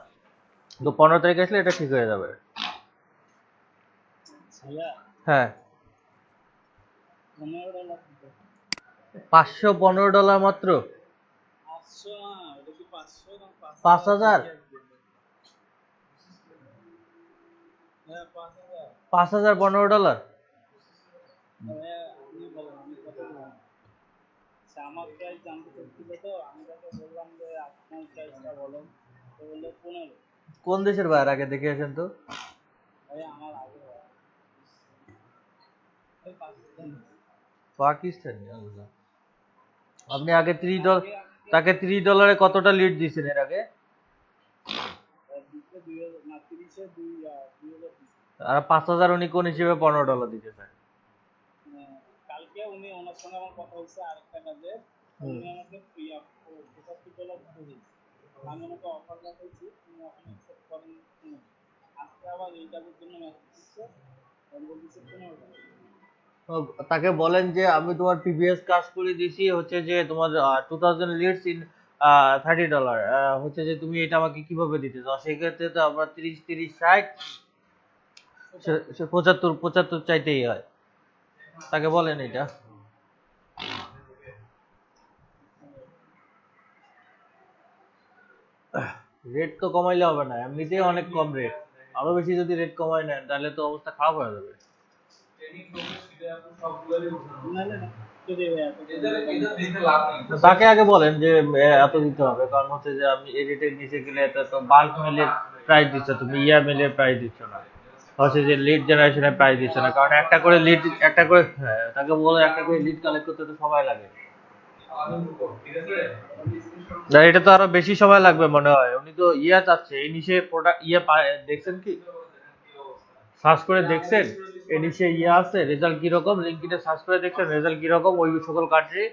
তো 15 তারিখ আসলে এটা ঠিক হয়ে যাবে। ভাইয়া হ্যাঁ, $15 দিতে। $515 মাত্র। 500 না, এটা কি 500 না 5,000? 5000 হ্যাঁ 5000। $5,015? ভাইয়া আপনি বলেন, আমি কত বলবো? আচ্ছা, আমার প্রাইস জানতে চাচ্ছিল তো, আমি তাকে বললাম যে আপনার প্রাইসটা বলেন, তো বললো 15। কোন দেশের বাইরে আগে দেখে আসেন তো। ভাইয়া আমার আগে হয় ওই পাকিস্তান। পাকিস্তানি, আল্লাহ। আপনি আগে $3, তাকে $3 কতটা লিড দিয়েছেন এর আগে? দিতে 2000 না, 30 এ 2000 দিছে। আর 5,000 উনি কোন হিসেবে $15 দিতে চান? কালকে উনি ওনার সঙ্গে আমার কথা হয়েছে আরেকটা কাজে, উনি আমাকে $75 দিতে দিয়েছে। আমি ওনাকে অফার দেখাইছি, উনি এখন অ্যাকসেপ্ট করেন। আজকে আবার এই কাজের জন্য মেসেজ দিচ্ছে, আমি বলতেছি $15। ও, তাকে বলেন যে আমি তোমার প্রিভিয়াস কাজ করে দিছি, হচ্ছে যে তোমার 2000 লিডস ইন $30, হচ্ছে যে তুমি এটা আমাকে কিভাবে দিতে চাও। সেক্ষেত্রে তো আমরা 30, 30, 60, 75 চাইতেই হয়। তাকে বলেন এটা। রেট তো কমাইলে হবে না, এমনিতেই অনেক কম রেট। আরো বেশি যদি রেট কমাই নেন তাহলে তো অবস্থা খারাপ হয়ে যাবে। না না না, যদি তাকে আগে বলেন যে এত দিতে হবে, কারণ হচ্ছে যে আমি এই রেটের নিচে গেলে এটা তো বাল্ক মেলের প্রাইস দিচ্ছ, তুমি ইয়া মেলের প্রাইস দিচ্ছ না, হচ্ছে যে লিড জেনারেশনের প্রাইস দিচ্ছ না। কারণ একটা করে, হ্যাঁ, তাকে বলে একটা করে লিড কালেক্ট করতে তো সময় লাগে। না, এটা তো আরো বেশি সময় লাগবে মনে হয়। উনি তো ইয়া চাচ্ছে, এই নিচে প্রোডাক্ট ইয়া দেখছেন কি, সার্চ করে দেখছেন এই নিচে ইয়া আছে রেজাল্ট কিরকম, লিঙ্কডইনে সার্চ করে দেখছেন রেজাল্ট কিরকম ওই সকল কান্ট্রি।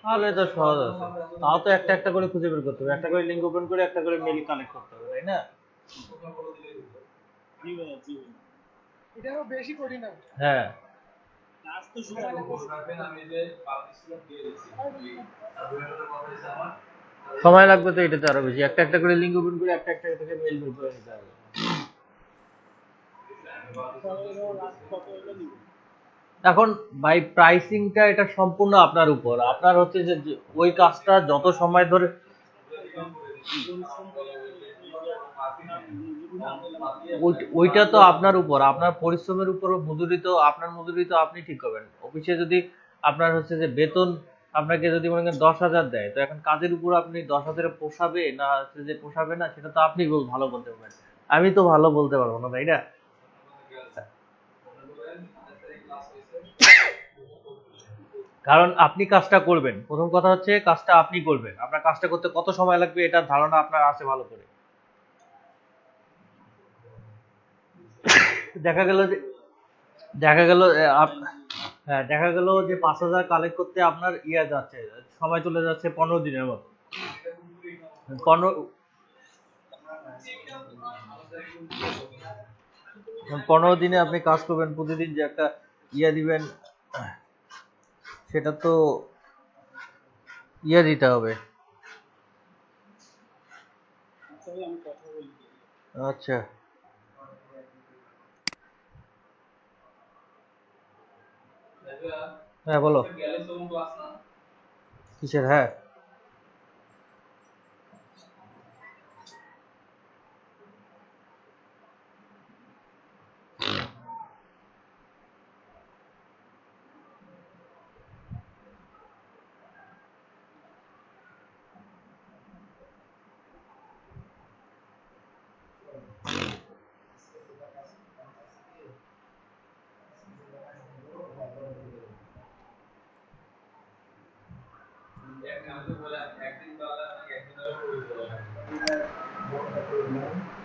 তাহলে তো সহজ আছে। তাও তো একটা একটা করে খুঁজে বের করতে হবে, একটা করে লিঙ্ক ওপেন করে একটা করে মেল কানেক্ট করতে হবে, তাই না? এটারও বেশি করি না। হ্যাঁ, সময় লাগবে তো এটাতে আরো বেশি। একটা একটা করে লিঙ্ক ওপেন করে একটা একটা থেকে মেল বের করে নিতে হবে। এখন ভাই প্রাইসিংটা এটা সম্পূর্ণ আপনার উপর। আপনার হচ্ছে যে ওই কাজটা যত সময় ধরে, ওইটা তো আপনার উপর, আপনার পরিশ্রমের উপর মজুরি তো আপনার, মজুরি তো আপনি ঠিক করবেন। অফিসে যদি আপনার হচ্ছে যে বেতন আপনাকে যদি মনে করেন 10,000 দেয়, তো এখন কাজের উপর আপনি 10,000 পোষাবে না হচ্ছে যে পোষাবে না, সেটা তো আপনি ভালো বলতে পারবেন। আমি তো ভালো বলতে পারবো না, তাই না? কারণ আপনি কাজটা করবেন, প্রথম কথা হচ্ছে কাজটা আপনি করবেন, আপনার কাজটা করতে কত সময় লাগবে এটার ধারণা আপনার আছে ভালো করে। দেখা গেল যে দেখা গেল হ্যাঁ, দেখা গেল যে 5,000 কালেক্ট করতে আপনার ইয়ে যাচ্ছে, সময় চলে যাচ্ছে 15 দিনের মতো। 15 দিনে আপনি কাজ করবেন, প্রতিদিন যে একটা ইয়ে দিবেন, সেটা তো ইয়ে দিতে হবে। আচ্ছা, হ্যাঁ বলো। কিসের? হ্যাঁ, এটা